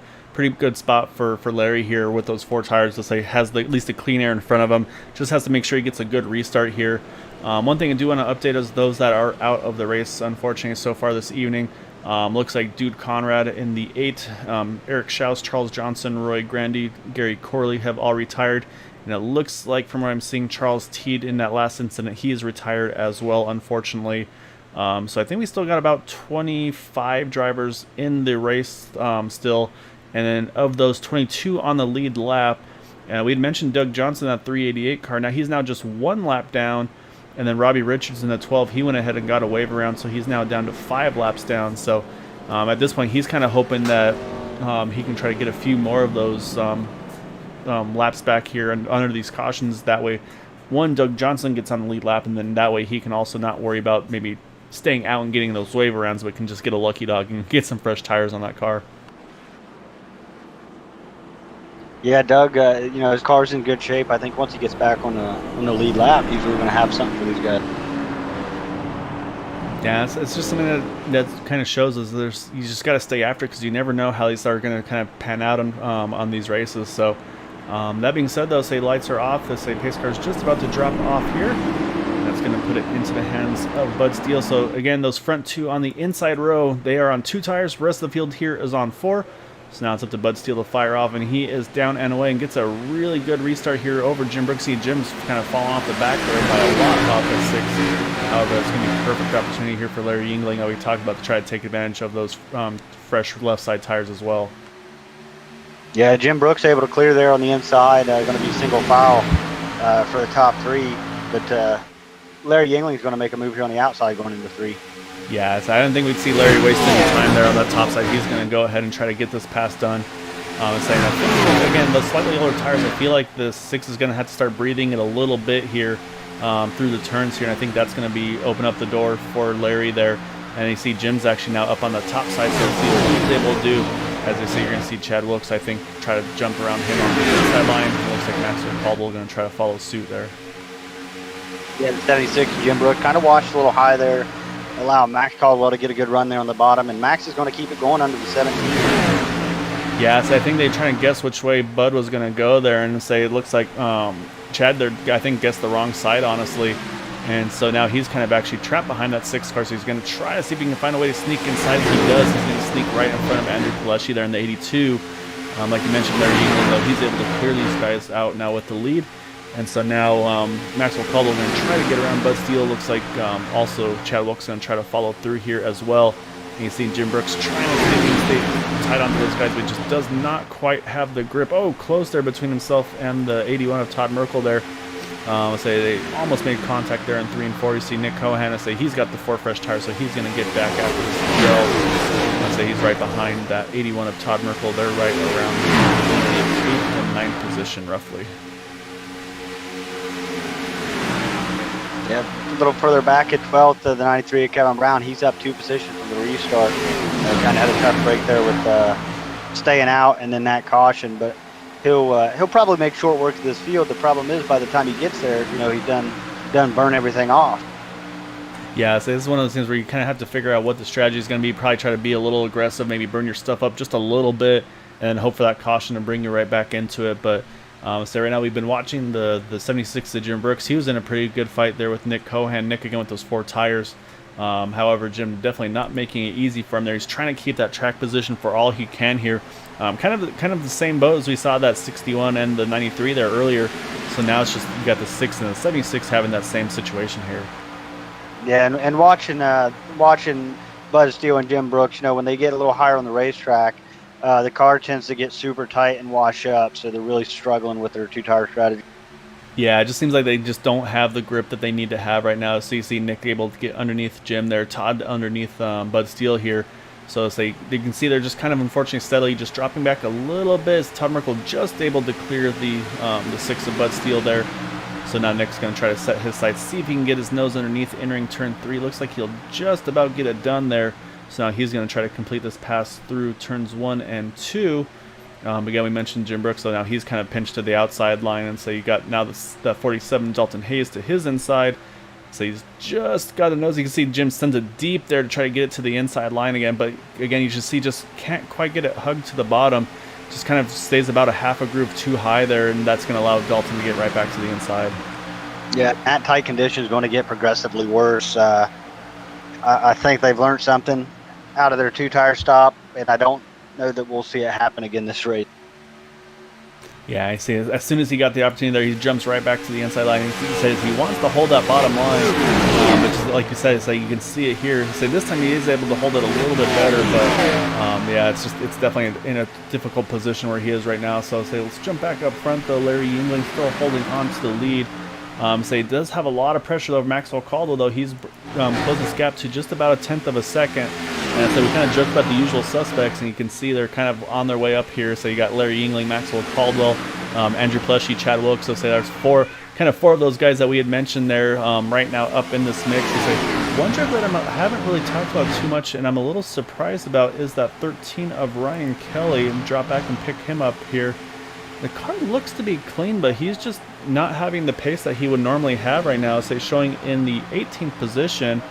spot for Larry here with those 4 tires. Let's say has at least a clean air in front of him. Just has to make sure he gets a good restart here. One thing I do want to update is those that are out of the race, unfortunately, so far this evening. Looks like Dude Conrad in the 8, Eric Schaus, Charles Johnson, Roy Grandy, Gary Corley have all retired. And it looks like, from what I'm seeing, Charles Teed in that last incident, he is retired as well, unfortunately. So I think we still got about 25 drivers in the race still. And then of those, 22 on the lead lap. We'd mentioned Doug Johnson, that 388 car. Now he's now just 1 lap down. And then Robbie Richards in the 12, he went ahead and got a wave around, so he's now down to 5 laps down. So at this point, he's kind of hoping that he can try to get a few more of those laps back here and under these cautions. That way, one, Doug Johnson gets on the lead lap, and then that way he can also not worry about maybe staying out and getting those wave arounds, but can just get a lucky dog and get some fresh tires on that car. Yeah, Doug, his car's in good shape. I think once he gets back on the lead lap, he's really going to have something for these guys. Yeah, it's just something that kind of shows us you just got to stay after, because you never know how these are going to kind of pan out on these races. So that being said, though, say lights are off. Let's say pace car is just about to drop off here. That's going to put it into the hands of Bud Steele. So again, those front 2 on the inside row, they are on 2 tires. The rest of the field here is on 4. So now it's up to Bud Steele to fire off, and he is down and away and gets a really good restart here over Jim Brooksy. Jim's kind of falling off the back there by a lot off at 6. However, it's going to be a perfect opportunity here for Larry Yingling, that we talked about, to try to take advantage of those fresh left side tires as well. Yeah, Jim Brooks able to clear there on the inside. Going to be single file for the top 3. But Larry Yingling is going to make a move here on the outside going into 3. Yeah, so I didn't think we'd see Larry waste any time there on that top side. He's going to go ahead and try to get this pass done. Again, the slightly older tires, I feel like the 6 is going to have to start breathing it a little bit here through the turns here. And I think that's going to be open up the door for Larry there. And you see Jim's actually now up on the top side, so let's see what he's able to do. As I say, you're going to see Chad Wilkes, I think, try to jump around him on the inside line. It looks like Maxwell Caldwell going to try to follow suit there. Yeah, the 76, Jim Brooks kind of washed a little high there. Allow Max Caldwell to get a good run there on the bottom, and Max is going to keep it going under the 17. Yeah, so I think they're trying to guess which way Bud was going to go there, and say it looks like Chad, I think, guessed the wrong side, honestly. And so now he's kind of actually trapped behind that 6 car, so he's going to try to see if he can find a way to sneak inside. If he does, he's going to sneak right in front of Andrew Pileshi there in the 82. Like you mentioned, Larry Yingling, though, he's able to clear these guys out now with the lead. And so now Maxwell Caldwell going to try to get around Bud Steele. Looks like also Chad Wilkes going to try to follow through here as well. And you see Jim Brooks trying to stay tight onto those guys, but just does not quite have the grip. Oh, close there between himself and the 81 of Todd Merkel there. Let's say they almost made contact there in 3 and 4. You see Nick Cohan, let's say he's got the 4 fresh tires, so he's going to get back after this gel. Let's say he's right behind that 81 of Todd Merkel. They're right around the 8th and 9th position, roughly. Yeah, a little further back at 12th, the 93 of Kevin Brown. He's up 2 positions from the restart. Kind of had a tough break there with staying out and then that caution, but he'll probably make short work of this field. The problem is, by the time he gets there, he's done burn everything off. Yeah, so this is one of those things where you kind of have to figure out what the strategy is going to be. Probably try to be a little aggressive, maybe burn your stuff up just a little bit, and hope for that caution to bring you right back into it. But so right now we've been watching the 76 of Jim Brooks. He was in a pretty good fight there with Nick Cohan. Nick again with those 4 tires. However, Jim definitely not making it easy for him there. He's trying to keep that track position for all he can here. Kind of the same boat as we saw that 61 and the 93 there earlier. So now it's just you got the 6 and the 76 having that same situation here. Yeah, and watching Bud Steele and Jim Brooks, when they get a little higher on the racetrack, the car tends to get super tight and wash up, so they're really struggling with their 2-tire strategy. Yeah, it just seems like they just don't have the grip that they need to have right now. So you see Nick able to get underneath Jim there, Todd underneath Bud Steele here. So you can see they're just kind of unfortunately steadily just dropping back a little bit. As Todd Merkel just able to clear the 6 of Bud Steele there. So now Nick's going to try to set his sights, see if he can get his nose underneath entering turn 3. Looks like he'll just about get it done there. So now he's going to try to complete this pass through turns 1 and 2. Again, we mentioned Jim Brooks, so now he's kind of pinched to the outside line, and so you got now the 47 Dalton Hayes to his inside. So he's just got a nose. You can see Jim sends it deep there to try to get it to the inside line again, but again, you just can't quite get it hugged to the bottom. Just kind of stays about a half a groove too high there, and that's going to allow Dalton to get right back to the inside. Yeah, that tight condition is going to get progressively worse. I think they've learned something out of their two-tire stop, and I don't know that we'll see it happen again this race. Yeah, I see. As soon as he got the opportunity there, he jumps right back to the inside line. He says he wants to hold that bottom line, but just like you said, it's like you can see it here. So this time he is able to hold it a little bit better, but yeah, it's definitely in a difficult position where he is right now. So say let's jump back up front though. Larry Yingling still holding on to the lead. He does have a lot of pressure over Maxwell Caldwell, though. He's closed this gap to just about a tenth of a second. And so we kind of joke about the usual suspects, and you can see they're kind of on their way up here. So you got Larry Yingling, Maxwell Caldwell, Andrew Pleshy, Chad Wilkes. So say there's four of those guys that we had mentioned there right now up in this mix. One driver that I haven't really talked about too much, and I'm a little surprised about, is that 13 of Ryan Kelly, and drop back and pick him up here. The car looks to be clean, but he's just not having the pace that he would normally have right now. So he's showing in the 18th position.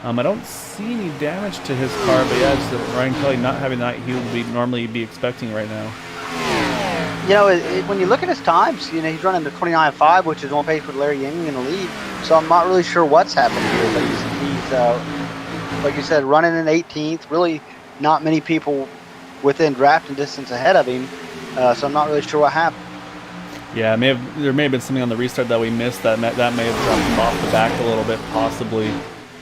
I don't see any damage to his car, but yeah, just Ryan Kelly not having that he would normally be expecting right now. You know, when you look at his times, you know, he's running the 29.5, which is on pace with Larry Yingling in the lead. So I'm not really sure what's happened here, but he's like you said, running in 18th. Really, not many people within drafting distance ahead of him. So I'm not really sure what happened. Yeah, there may have been something on the restart that we missed that may have dropped him off the back a little bit, possibly.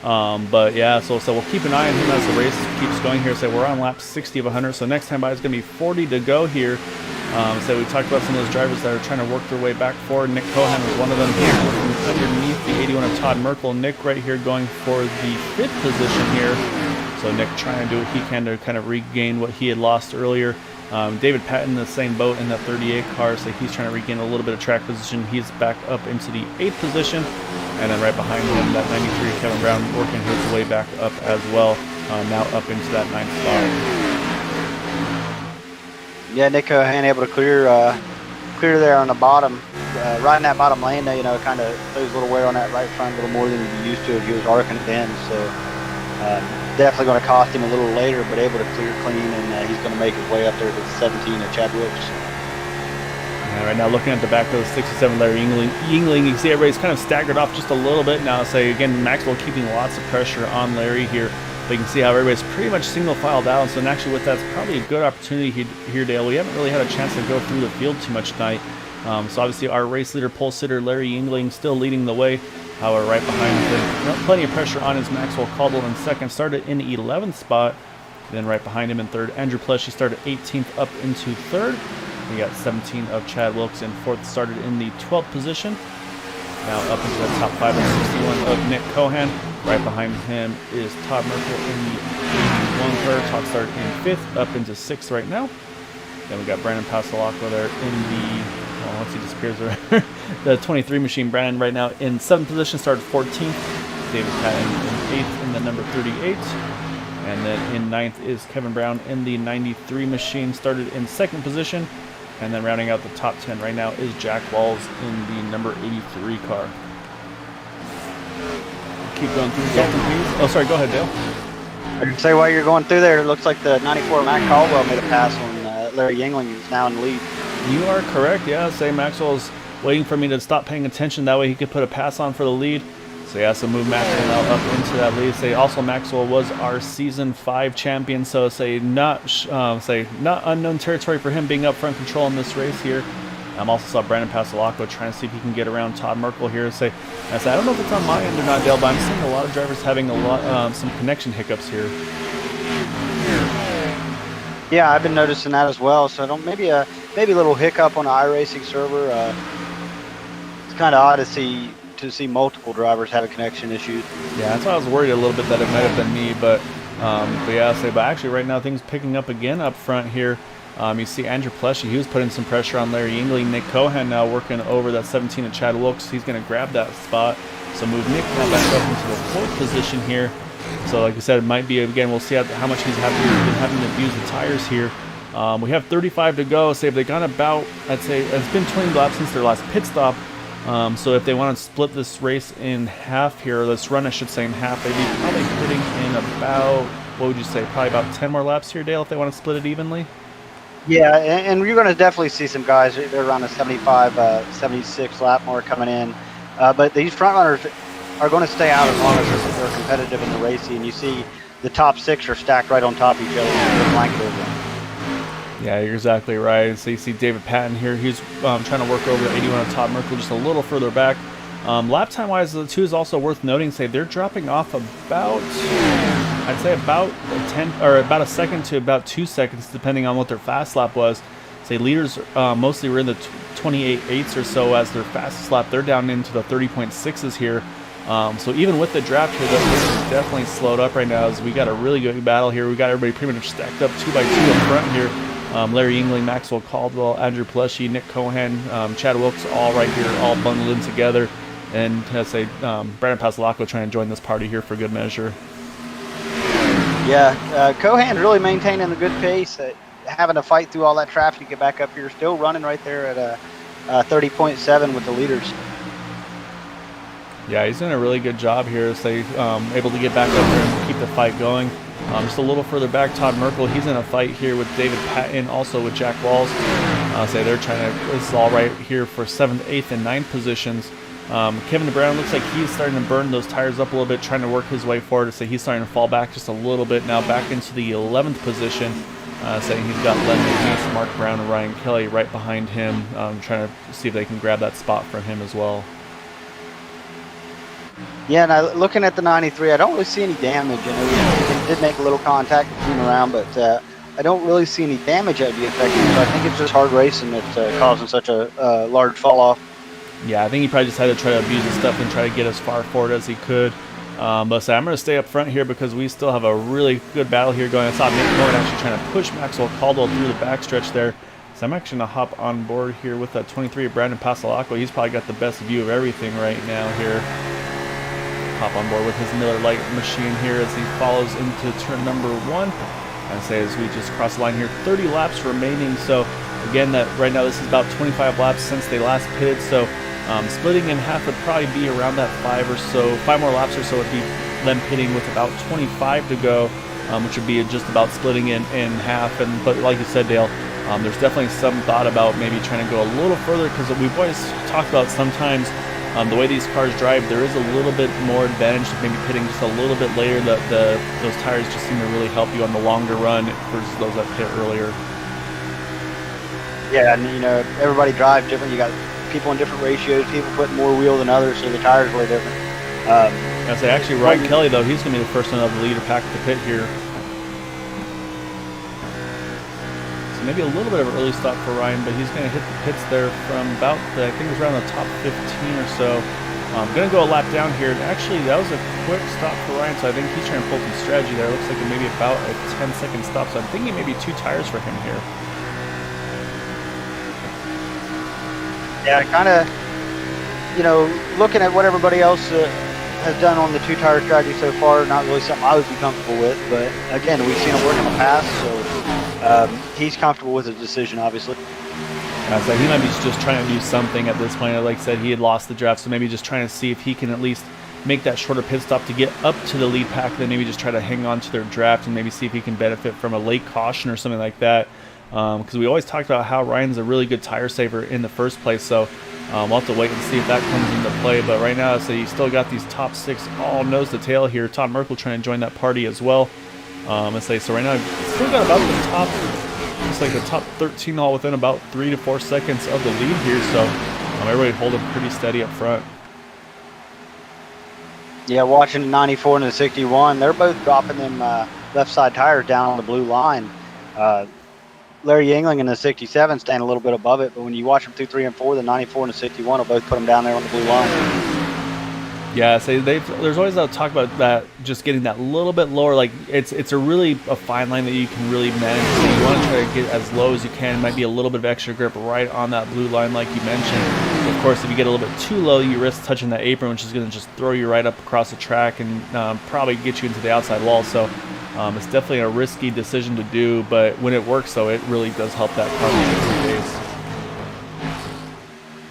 But yeah, so we'll keep an eye on him as the race keeps going here. So we're on lap 60 of 100. So next time by is going to be 40 to go here. So we talked about some of those drivers that are trying to work their way back forward. Nick Cohan was one of them here, working underneath the 81 of Todd Merkel. Nick right here going for the 5th position here. So Nick trying to do what he can to kind of regain what he had lost earlier. David Patton in the same boat in that 38 car, so he's trying to regain a little bit of track position. He's back up into the 8th position, and then right behind him, that 93 Kevin Brown working his way back up as well, now up into that 9th spot. Yeah, Nick Cohan able to clear there on the bottom, right in that bottom lane. You know, kind of throws a little wear on that right front, a little more than he'd be used to if he was arcing it in. So. Definitely going to cost him a little later, but able to clear clean, and he's going to make his way up there to 17 of Chad Wilkes. Yeah, right now looking at the back of the 67 Larry Yingling, you can see everybody's kind of staggered off just a little bit now. So again, Maxwell keeping lots of pressure on Larry here. But you can see how everybody's pretty much single filed out. So actually with that, it's probably a good opportunity here, Dale. We haven't really had a chance to go through the field too much tonight. So obviously our race leader, pole sitter Larry Yingling, still leading the way. However, right behind him, plenty of pressure on his Maxwell Caldwell in second, started in the 11th spot. Then right behind him in third, Andrew Pleshy started 18th up into third. We got 17 of Chad Wilkes in fourth, started in the 12th position. Now up into the top 5 and 61 of Nick Cohan. Right behind him is Todd Merkel in the 81 car. Todd started in 5th, up into 6th right now. Then we got Brandon Passalacqua there in the, once he disappears there, the 23 machine. Brandon right now in 7th position, started 14th. David Patton in 8th in the number 38. And then in 9th is Kevin Brown in the 93 machine, started in 2nd position. And then rounding out the top 10 right now is Jack Walls in the number 83 car. Keep going through Dalton Hayes. Oh, sorry, go ahead, Dale. I can say while you're going through there, it looks like the 94 Matt Caldwell made a pass on Larry Yingling, who's now in the lead. You are correct, yeah. Say Maxwell's waiting for me to stop paying attention. That way he could put a pass on for the lead. So yeah, so move Maxwell now up into that lead. Say also Maxwell was our season 5 champion, so say not unknown territory for him being up front controlling this race here. Also saw Brandon Passalacqua trying to see if he can get around Todd Merkel here. I don't know if it's on my end or not, Dale, but I'm seeing a lot of drivers having some connection hiccups here. Yeah, I've been noticing that as well. So maybe a little hiccup on the iRacing server. It's kind of odd to see multiple drivers having connection issues. Yeah, that's why I was worried a little bit that it might have been me, but actually right now things picking up again up front here. You see Andrew Pleshy, he was putting some pressure on Larry Yingling. Nick Cohan now working over that 17 of Chad Wilkes. He's going to grab that spot. So move Nick now back up into the 4th position here. So like I said, it might be, again, we'll see how much he's been having to use the tires here. We have 35 to go. Say they've gone about, I'd say it's been 20 laps since their last pit stop. So if they want to split this race in half here, or this run I should say in half, they'd be probably hitting in about, what would you say, probably about 10 more laps here, Dale, if they want to split it evenly? Yeah, and you're going to definitely see some guys, they're around the 75, 76 lap mark coming in. But these front runners are going to stay out as long as they're competitive in the racing. You see the top 6 are stacked right on top of each other. They're blanket over them. Yeah, you're exactly right. So you see David Patton here. He's trying to work over the 81 of Todd Merkel just a little further back. Lap time wise, the two is also worth noting. Say they're dropping off about, I'd say about about a second to about 2 seconds, depending on what their fast lap was. Say leaders mostly were in the 28.8s or so as their fastest lap. They're down into the 30.6s here. So even with the draft here, the race is definitely slowed up right now as we got a really good battle here. We got everybody pretty much stacked up 2 by 2 in front here. Larry Yingling, Maxwell Caldwell, Andrew Pleshy, Nick Cohan, Chad Wilkes, all right here, all bundled in together. And I'd say Brandon Pasalaco trying to join this party here for good measure. Yeah, Cohan's really maintaining a good pace, having to fight through all that traffic to get back up here. Still running right there at 30.7 with the leaders. Yeah, he's doing a really good job here as they able to get back up there and keep the fight going. Just a little further back, Todd Merkel, he's in a fight here with David Patton, also with Jack Walls. Say they're trying to, this is all right here for 7th, 8th, and 9th positions. Kevin Brown looks like he's starting to burn those tires up a little bit, trying to work his way forward. So he's starting to fall back just a little bit now, back into the 11th position. Saying he's got Len McNeese, Mark Brown, and Ryan Kelly right behind him, trying to see if they can grab that spot from him as well. Yeah, now looking at the 93, I don't really see any damage. You know, it did make a little contact between around, but I don't really see any damage that would be affecting. So I think it's just hard racing that's causing such a large fall off. Yeah, I think he probably just had to try to abuse his stuff and try to get as far forward as he could. But so I'm going to stay up front here because we still have a really good battle here going. I saw Nick Cohen actually trying to push Maxwell Caldwell through the backstretch there. So I'm actually going to hop on board here with that 23 of Brandon Pasalaco. He's probably got the best view of everything right now here. Hop on board with his Miller Lite machine here as he follows into turn number 1. I say as we just cross the line here, 30 laps remaining. So again, that right now this is about 25 laps since they last pitted. So splitting in half would probably be around that 5 more laps or so would be them pitting with about 25 to go, which would be just about splitting in half. But like you said, Dale, there's definitely some thought about maybe trying to go a little further because we've always talked about sometimes the way these cars drive, there is a little bit more advantage to maybe pitting just a little bit later. Those tires just seem to really help you on the longer run versus those that pit earlier. Yeah, and you know, everybody drives different. You got people in different ratios, people putting more wheel than others, so the tires are really different. I say actually Ryan Kelly though, he's gonna be the first one of the leader pack to pit here. So maybe a little bit of an early stop for Ryan, but he's gonna hit the pits there from about I think it was around the top 15 or so. I'm gonna go a lap down here, and actually that was a quick stop for Ryan, so I think he's trying to pull some strategy there. It looks like it may be about a 10-second stop, so I'm thinking maybe 2 tires for him here. Yeah, kind of, you know, looking at what everybody else has done on the 2-tire strategy so far, not really something I would be comfortable with. But again, we've seen it work in the past, so he's comfortable with his decision, obviously. So he might be just trying to do something at this point. Like I said, he had lost the draft, so maybe just trying to see if he can at least make that shorter pit stop to get up to the lead pack, then maybe just try to hang on to their draft and maybe see if he can benefit from a late caution or something like that. Because we always talked about how Ryan's a really good tire saver in the first place, so we'll have to wait and see if that comes into play. But right now, so you still got these top 6 all nose to tail here. Todd Merkel trying to join that party as well. So right now, still got about the top, looks like the top 13 all within about 3 to 4 seconds of the lead here. So everybody holding pretty steady up front. Yeah, watching the 94 and the 61, they're both dropping them left side tires down on the blue line. Larry Yingling in the 67 staying a little bit above it, but when you watch them through 3 and 4, the 94 and the 61 will both put them down there on the blue line. Yeah, so there's always a talk about that, just getting that little bit lower. Like it's a really a fine line that you can really manage. So you want to try to get as low as you can. It might be a little bit of extra grip right on that blue line, like you mentioned. Of course, if you get a little bit too low, you risk touching that apron, which is going to just throw you right up across the track and probably get you into the outside wall. So It's definitely a risky decision to do, but when it works, though, it really does help that car make it pace.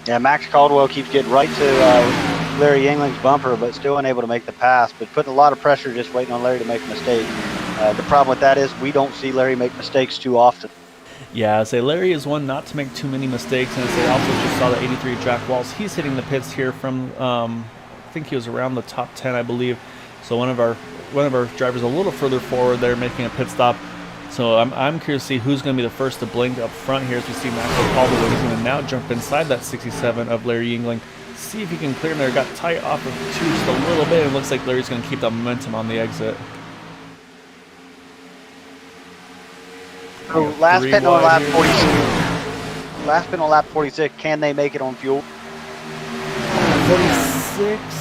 Yeah, Max Caldwell keeps getting right to Larry Youngling's bumper, but still unable to make the pass. But putting a lot of pressure, just waiting on Larry to make a mistake. The problem with that is we don't see Larry make mistakes too often. Yeah, I say Larry is one not to make too many mistakes, and I say also just saw the 83 Jack Walls. He's hitting the pits here from I think he was around the top 10, I believe. So one of our drivers a little further forward there, making a pit stop. So I'm curious to see who's going to be the first to blink up front here as we see Maxwell Caldwell. He's going to now jump inside that 67 of Larry Yingling. See if he can clear him there. Got tight off of 2 just a little bit, and it looks like Larry's going to keep that momentum on the exit. So last pit on lap 46. Last pit on lap 46. Can they make it on fuel? 46.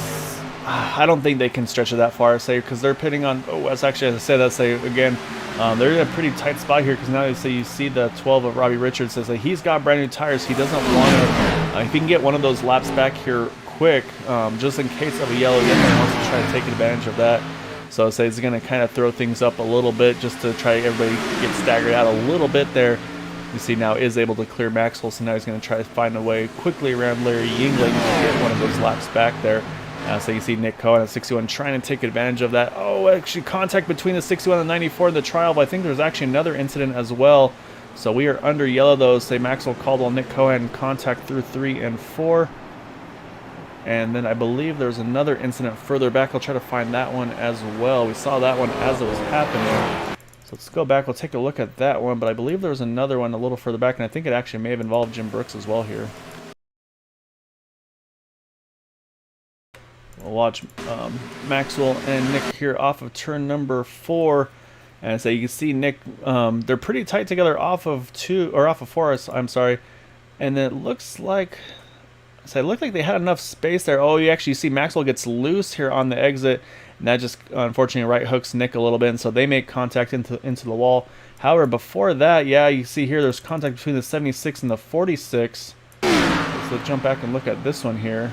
I don't think they can stretch it that far, say, because they're pitting on. Oh, that's actually, as I said, that's again. They're in a pretty tight spot here because now you see the 12 of Robbie Richards says that he's got brand new tires. He doesn't want to. If he can get one of those laps back here quick, just in case of a yellow, he wants to try to take advantage of that. So I say he's going to kind of throw things up a little bit just to try everybody get staggered out a little bit there. You see now is able to clear Maxwell, so now he's going to try to find a way quickly around Larry Yingling to get one of those laps back there. So you see Nick Cohen at 61 trying to take advantage of that. Oh, actually contact between the 61 and the 94 in the trial, but I think there's actually another incident as well. So we are under yellow though. Say Maxwell Caldwell, Nick Cohen contact through 3 and 4. And then I believe there's another incident further back. I'll try to find that one as well. We saw that one as it was happening. So let's go back. We'll take a look at that one. But I believe there was another one a little further back, and I think it actually may have involved Jim Brooks as well here. We'll watch Maxwell and Nick here off of turn number 4. And so you can see Nick, they're pretty tight together off of 4, I'm sorry. And then it looks like, so it looked like they had enough space there. Oh, you actually see Maxwell gets loose here on the exit, and that just unfortunately right hooks Nick a little bit, and so they make contact into the wall. However, before that, yeah, you see here there's contact between the 76 and the 46. So jump back and look at this one here.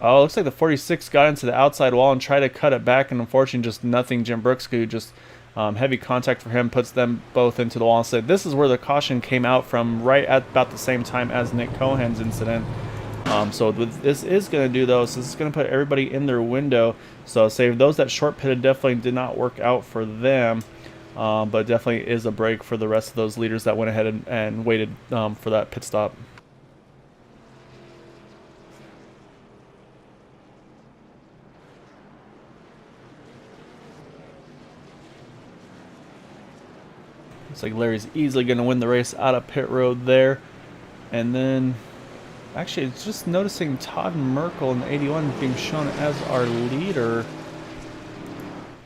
Oh, it looks like the 46 got into the outside wall and tried to cut it back, and unfortunately just nothing Jim Brooks could do. Just heavy contact for him puts them both into the wall. And so this is where the caution came out from, right at about the same time as Nick Cohen's incident. So what this is going to do though, is this is going to put everybody in their window. So say those that short pitted definitely did not work out for them, but definitely is a break for the rest of those leaders that went ahead and waited for that pit stop. Looks like Larry's easily going to win the race out of pit road there. And then, actually, it's just noticing Todd Merkel in the 81 being shown as our leader.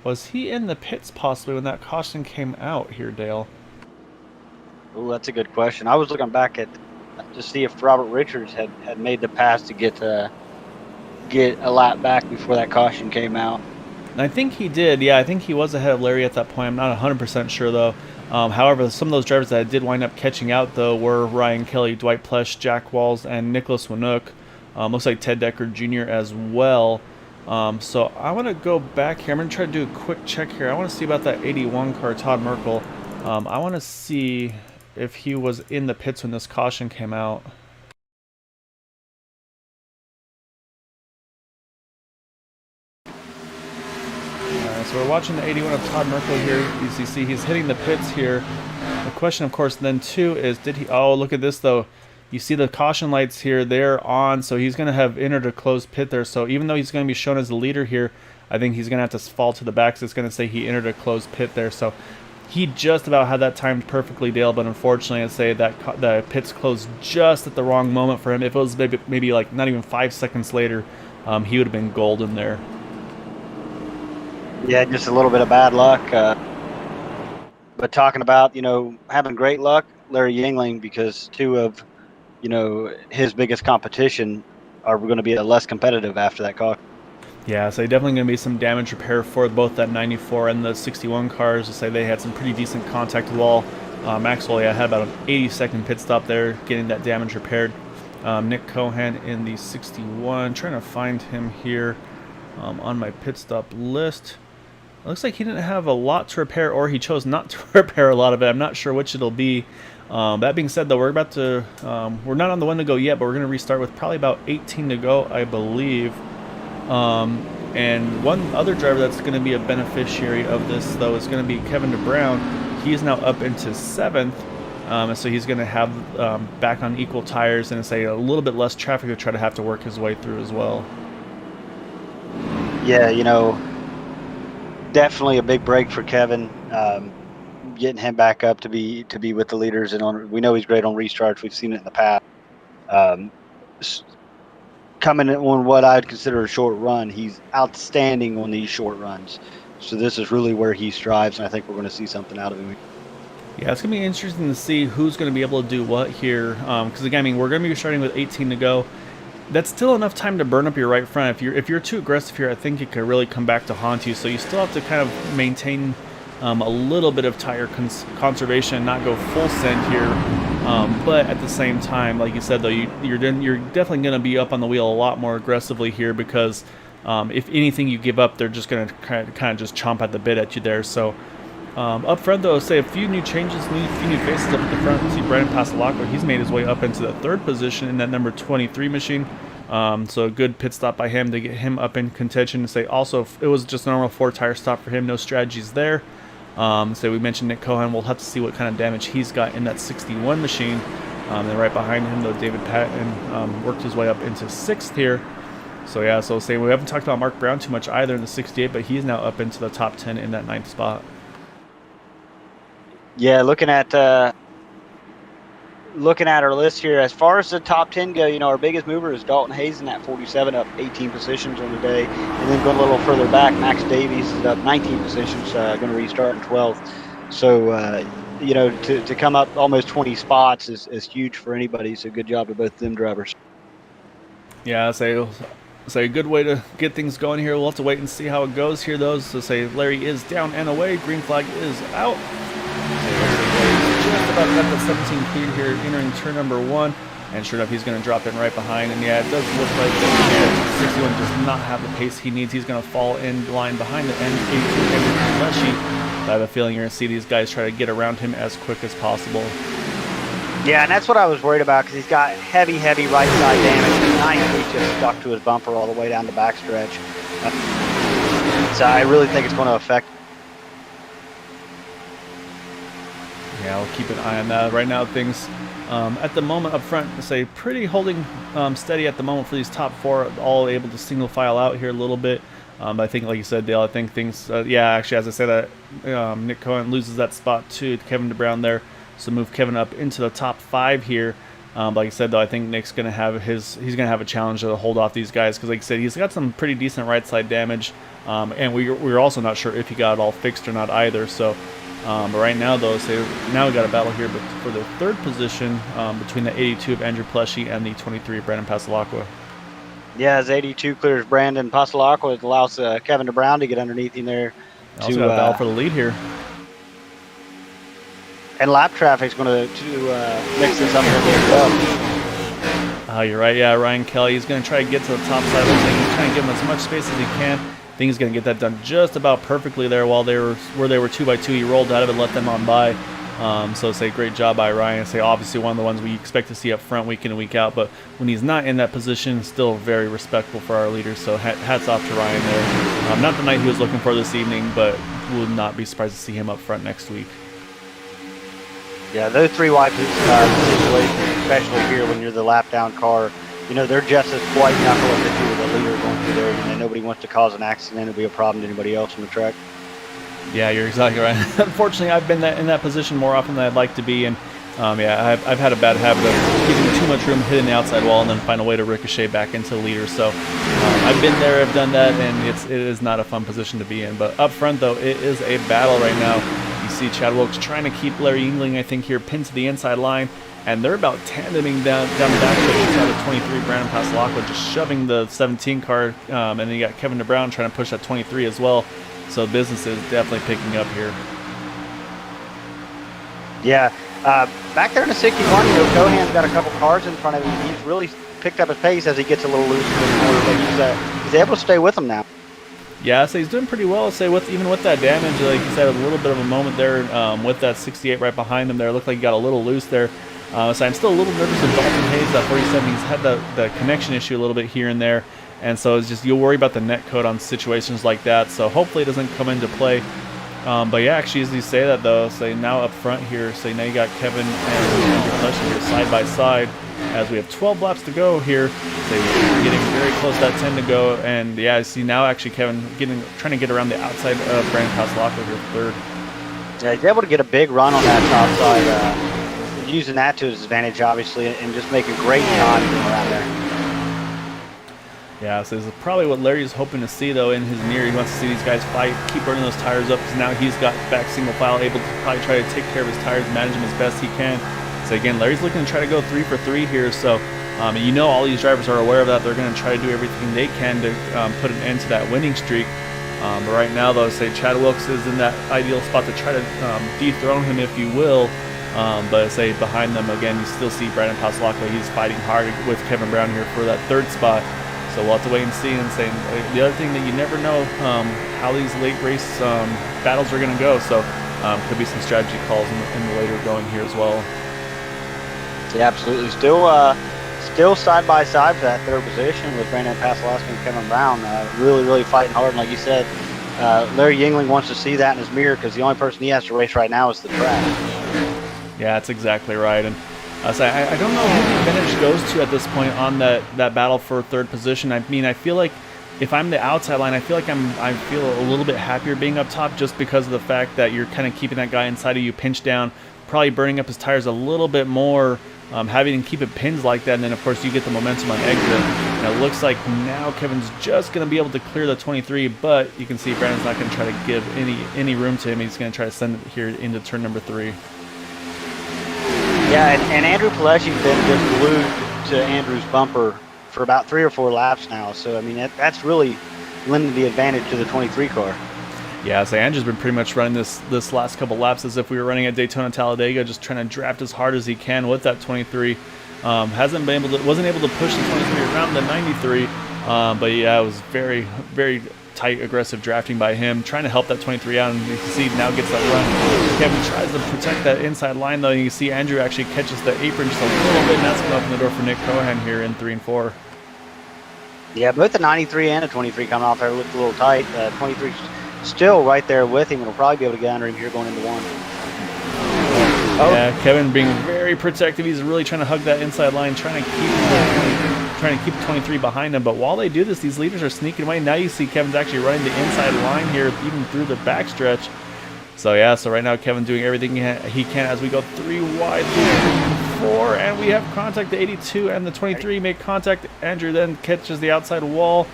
Was he in the pits possibly when that caution came out here, Dale? Oh, that's a good question. I was looking back at to see if Robert Richards had made the pass to get a lap back before that caution came out. And I think he did. Yeah, I think he was ahead of Larry at that point. I'm not 100% sure, though. However, some of those drivers that did wind up catching out, though, were Ryan Kelly, Dwight Plesh, Jack Walls, and Nicholas Winook. Looks like Ted Decker Jr. as well. So I want to go back here. I'm going to try to do a quick check here. I want to see about that 81 car, Todd Merkel. I want to see if he was in the pits when this caution came out. So we're watching the 81 of Todd Merkel here. You see he's hitting the pits here. The question, of course, then too is did he... Oh, look at this, though. You see the caution lights here. They're on, so he's going to have entered a closed pit there. So even though he's going to be shown as the leader here, I think he's going to have to fall to the back. So it's going to say he entered a closed pit there. So he just about had that timed perfectly, Dale. But unfortunately, I'd say that the pits closed just at the wrong moment for him. If it was maybe like not even 5 seconds later, he would have been golden there. Yeah, just a little bit of bad luck. But talking about, having great luck, Larry Yingling, because 2 of, his biggest competition are going to be less competitive after that caution. Yeah, so definitely going to be some damage repair for both that 94 and the 61 cars. To say they had some pretty decent contact with the wall. Maxwell had about an 80-second pit stop there, getting that damage repaired. Nick Cohen in the 61, trying to find him here. on my pit stop list. It looks like he didn't have a lot to repair, or he chose not to repair a lot of it. I'm not sure which it'll be. That being said, though, we're about to, we're not on the one to go yet, but we're going to restart with probably about 18 to go, I believe. And one other driver that's going to be a beneficiary of this, though, is going to be Kevin DeBrown. He is now up into 7th, and so he's going to have back on equal tires and say a little bit less traffic to try to have to work his way through as well. Yeah, definitely a big break for Kevin. Getting him back up to be with the leaders, and we know he's great on restarts. We've seen it in the past. Coming on what I'd consider a short run, he's outstanding on these short runs. So this is really where he strives, and I think we're going to see something out of him. Yeah, it's going to be interesting to see who's going to be able to do what here. Because again, I mean, we're going to be starting with 18 to go. That's still enough time to burn up your right front. If you're too aggressive here, I think it could really come back to haunt you. So you still have to kind of maintain a little bit of tire conservation and not go full send here. But at the same time, like you said, though, you're definitely going to be up on the wheel a lot more aggressively here because if anything you give up, they're just going to kind of just chomp at the bit at you there. So up front, though, say a few new changes, a few new faces up at the front. You see Brandon Passalacqua, he's made his way up into the 3rd position in that number 23 machine. So a good pit stop by him to get him up in contention. To say also, it was just a normal 4-tire stop for him, no strategies there. So we mentioned Nick Cohen. We'll have to see what kind of damage he's got in that 61 machine. Then right behind him, though, David Patton worked his way up into 6th here. So yeah, so say we haven't talked about Mark Brown too much either in the 68, but he's now up into the top 10 in that 9th spot. Yeah, looking at our list here, as far as the top 10 go, our biggest mover is Dalton Hazen at 47, up 18 positions on the day. And then going a little further back, Max Davies is up 19 positions, going to restart in 12th. So, to come up almost 20 spots is huge for anybody. So good job to both them drivers. Yeah, say a good way to get things going here. We'll have to wait and see how it goes here, though. So say Larry is down and away. Green flag is out. Just about got the 17 cleared here, entering turn number 1, and sure enough, he's going to drop in right behind. And yeah, it does look like 61 does not have the pace he needs. He's going to fall in line behind the N82 and Leshy. I have a feeling you're going to see these guys try to get around him as quick as possible. Yeah, and that's what I was worried about because he's got heavy right side damage. Tonight he just stuck to his bumper all the way down the backstretch. So I really think it's going to affect. Yeah, I'll keep an eye on that. Right now, things at the moment up front, say pretty holding steady at the moment for these top 4, all able to single file out here a little bit. I think, like you said, Dale, I think things, actually, as I say that, Nick Cohen loses that spot to Kevin DeBrown there. So move Kevin up into the top 5 here. Like I said, though, I think Nick's going to have he's going to have a challenge to hold off these guys because, like I said, he's got some pretty decent right side damage. And we're also not sure if he got it all fixed or not either. So, but right now, though, now we got a battle here, but for the 3rd position between the 82 of Andrew Pleshy and the 23 of Brandon Passalacqua. Yeah, as 82 clears Brandon Passalacqua, it allows Kevin DeBrown to get underneath him there. Also got a battle for the lead here. And lap traffic's going to mix this up a little bit as well. Oh, you're right. Yeah, Ryan Kelly is going to try to get to the top side of the thing. He's trying to give him as much space as he can. I think he's going to get that done just about perfectly there while they were 2x2. He rolled out of it, let them on by. So say great job by Ryan. Say obviously one of the ones we expect to see up front week in and week out, but when he's not in that position, still very respectful for our leaders. So hats off to Ryan there. Not the night he was looking for this evening, but would not be surprised to see him up front next week. Yeah, those 3 wide situations, especially here when you're the lap down car, they're just as white knuckle as if you were the leader going through there. Nobody wants to cause an accident and be a problem to anybody else on the track. Yeah, you're exactly right. Unfortunately, I've been in that position more often than I'd like to be, and I've had a bad habit of giving too much room, hitting the outside wall, and then find a way to ricochet back into the leader. So I've been there, I've done that, and it is not a fun position to be in. But up front, though, it is a battle right now. You see Chad Wilkes trying to keep Larry Yingling, I think, here pinned to the inside line, and they're about tandeming down the backstretch inside the 23. Brandon Passalacqua just shoving the 17 car, and then you got Kevin DeBrown trying to push that 23 as well. So business is definitely picking up here. Yeah, back there in the 61, Cohan's got a couple cars in front of him. He's really picked up his pace as he gets a little loose in the corner, but he's able to stay with him now. Yeah, so he's doing pretty well. I'll say even with that damage, like you said, a little bit of a moment there with that 68 right behind him there. It looked like he got a little loose there. So I'm still a little nervous with Dalton Hayes, that 47. He's had the connection issue a little bit here and there. And so it's just, you'll worry about the net code on situations like that. So hopefully it doesn't come into play. But yeah, actually, as you say that though, say now up front here, say now you got Kevin and Andrew Pleshy here side by side. As we have 12 laps to go here, say getting very close to that 10 to go, and yeah, I see now actually Kevin trying to get around the outside of Brandon Pasalacqua here third. Yeah, he's able to get a big run on that top side, using that to his advantage, obviously, and just making great time around there. Yeah, so this is probably what Larry's hoping to see though in his near. He wants to see these guys fight, keep burning those tires up, because now he's got back single file, able to probably try to take care of his tires, manage them as best he can. So again, Larry's looking to try to go 3 for 3 here. So you know all these drivers are aware of that. They're going to try to do everything they can to put an end to that winning streak. But right now, though, say Chad Wilkes is in that ideal spot to try to dethrone him, if you will. But say behind them, again, you still see Brandon Pasalacqua. He's fighting hard with Kevin Brown here for that third spot. So we'll have to wait and see. And saying the other thing that you never know how these late race battles are going to go. So could be some strategy calls in the later going here as well. Yeah, absolutely. Still side by side for that third position with Brandon Pasalacqua and Kevin Brown. Really fighting hard. And like you said, Larry Yingling wants to see that in his mirror, because the only person he has to race right now is the track. Yeah, that's exactly right. And so I don't know who the advantage goes to at this point on that battle for third position. I mean, I feel like if I'm the outside line, I feel like I feel a little bit happier being up top, just because of the fact that you're kind of keeping that guy inside of you pinched down, probably burning up his tires a little bit more. Having to keep it pinned like that, and then of course you get the momentum on exit. And it looks like now Kevin's just going to be able to clear the 23, but you can see Brandon's not going to try to give any room to him. He's going to try to send it here into turn number 3. Yeah, and Andrew Pleshy's been just glued to Andrew's bumper for about 3 or 4 laps now. So I mean that's really lending the advantage to the 23 car. Yeah, so Andrew's been pretty much running this last couple laps as if we were running at Daytona Talladega, just trying to draft as hard as he can with that 23. Wasn't able to push the 23 around the 93, but yeah, it was very tight, aggressive drafting by him, trying to help that 23 out, and you can see now gets that run. Kevin tries to protect that inside line though, and you can see Andrew actually catches the apron just a little bit, and that's going to open the door for Nick Cohan here in 3 and 4. Yeah, both the 93 and the 23 coming off there looked a little tight. 23 still right there with him. We'll probably be able to get under him here going into 1. Yeah, Kevin being very protective. He's really trying to hug that inside line, trying to keep 23 behind him. But while they do this, these leaders are sneaking away. Now you see Kevin's actually running the inside line here, even through the backstretch. So yeah, so right now Kevin doing everything he can as we go 3 wide, 4, and we have contact. The 82 and the 23 make contact. Andrew then catches the outside wall.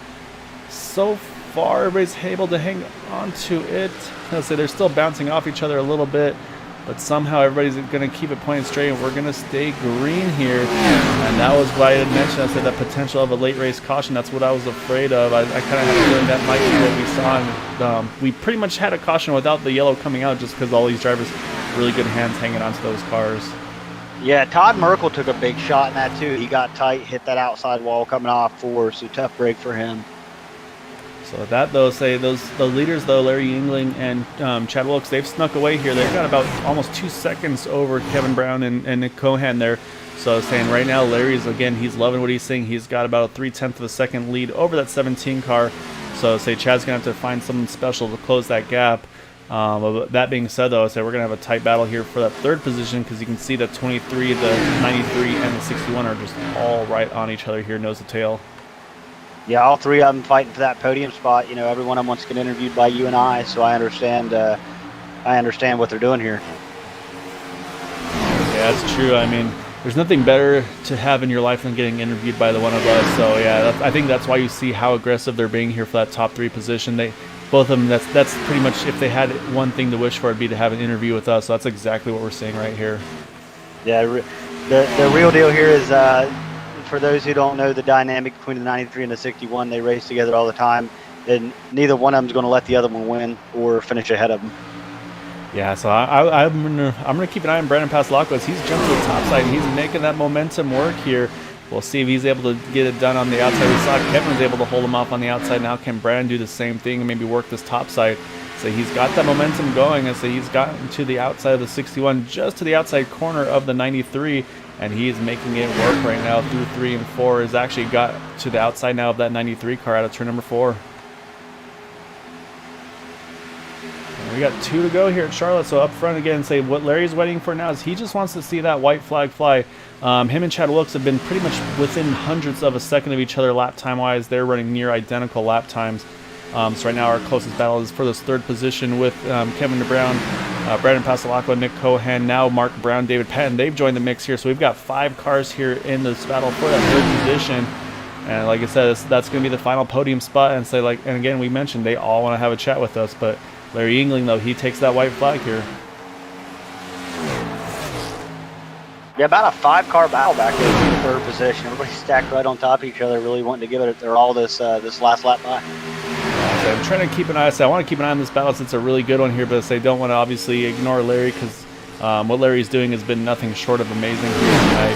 So far, everybody's able to hang on to it. Let's say they're still bouncing off each other a little bit, but somehow everybody's going to keep it pointed straight, and we're going to stay green here. And that was what I had mentioned. I said that potential of a late race caution. That's what I was afraid of. I kind of had a feeling that might be what we saw. And, we pretty much had a caution without the yellow coming out, just because all these drivers really good hands hanging onto those cars. Yeah, Todd Merkel took a big shot in that too. He got tight, hit that outside wall coming off 4, so tough break for him. So that though, say the leaders though, Larry Yingling and Chad Wilkes, they've snuck away here. They've got about almost 2 seconds over Kevin Brown and Nick Cohan there. So saying right now, Larry's again, he's loving what he's seeing. He's got about a 0.3 of a second lead over that 17 car. So say Chad's gonna have to find something special to close that gap. But that being said though, we're gonna have a tight battle here for that third position, because you can see that 23, the 93, and the 61 are just all right on each other here, nose to tail. Yeah, all 3 of them fighting for that podium spot. You know, every one of them wants to get interviewed by you and I, so I understand what they're doing here. Yeah, that's true. I mean, there's nothing better to have in your life than getting interviewed by the one of us. So yeah, I think that's why you see how aggressive they're being here for that top 3 position. Both of them, that's pretty much, if they had one thing to wish for, it'd be to have an interview with us. So that's exactly what we're seeing right here. Yeah, the real deal here is, for those who don't know the dynamic between the 93 and the 61, they race together all the time, and neither one of them is going to let the other one win or finish ahead of them. Yeah, so I'm gonna keep an eye on Brandon Pasalacqua as he's jumped to the top side and he's making that momentum work here. We'll see if he's able to get it done on the outside. We saw Kevin was able to hold him off on the outside. Now can Brandon do the same thing and maybe work this top side? So he's got that momentum going. And so he's gotten to the outside of the 61, just to the outside corner of the 93. And he's making it work right now through 3 and 4. Has actually got to the outside now of that 93 car out of turn number 4. We got 2 to go here at Charlotte, so up front again, say what Larry's waiting for now is he just wants to see that white flag fly. Him and Chad Wilkes have been pretty much within hundredths of a second of each other lap time-wise. They're running near identical lap times. So right now our closest battle is for this 3rd position with Kevin DeBrown, Brandon Pasalacqua, Nick Cohan, now Mark Brown, David Patton. They've joined the mix here, so we've got 5 cars here in this battle for that 3rd position. And like I said, that's going to be the final podium spot. And say and again, we mentioned they all want to have a chat with us, but Larry Yingling, though, he takes that white flag here. Yeah, about a 5-car battle back there in the 3rd position. Everybody stacked right on top of each other, really wanting to give it their all this last lap by. So I'm trying to keep an eye. I want to keep an eye on this battle since it's a really good one here, but I don't want to obviously ignore Larry because what Larry's doing has been nothing short of amazing here tonight.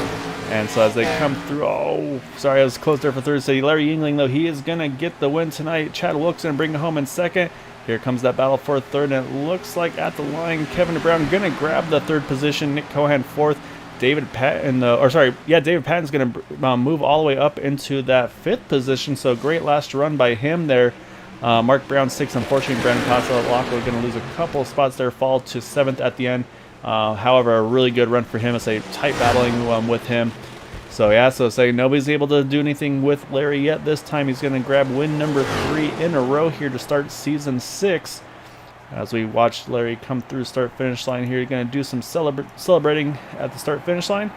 And so as they come through, oh, sorry, I was close there for 3rd. So Larry Yingling, though, he is going to get the win tonight. Chad Wilkes going to bring it home in 2nd. Here comes that battle for 3rd, and it looks like at the line, Kevin Brown going to grab the 3rd position. Nick Cohan 4th. David Patton, David Patton's going to move all the way up into that 5th position. So great last run by him there. Mark Brown 6th. Unfortunately, Brandon Pasalacqua going to lose a couple spots there, fall to 7th at the end. However, a really good run for him. It's a tight battling with him. So yeah, so say nobody's able to do anything with Larry yet. This time he's going to grab win number 3 in a row here to start season 6. As we watch Larry come through start-finish line here, he's going to do some celebrating at the start-finish line.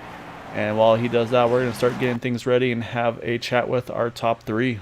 And while he does that, we're going to start getting things ready and have a chat with our top 3.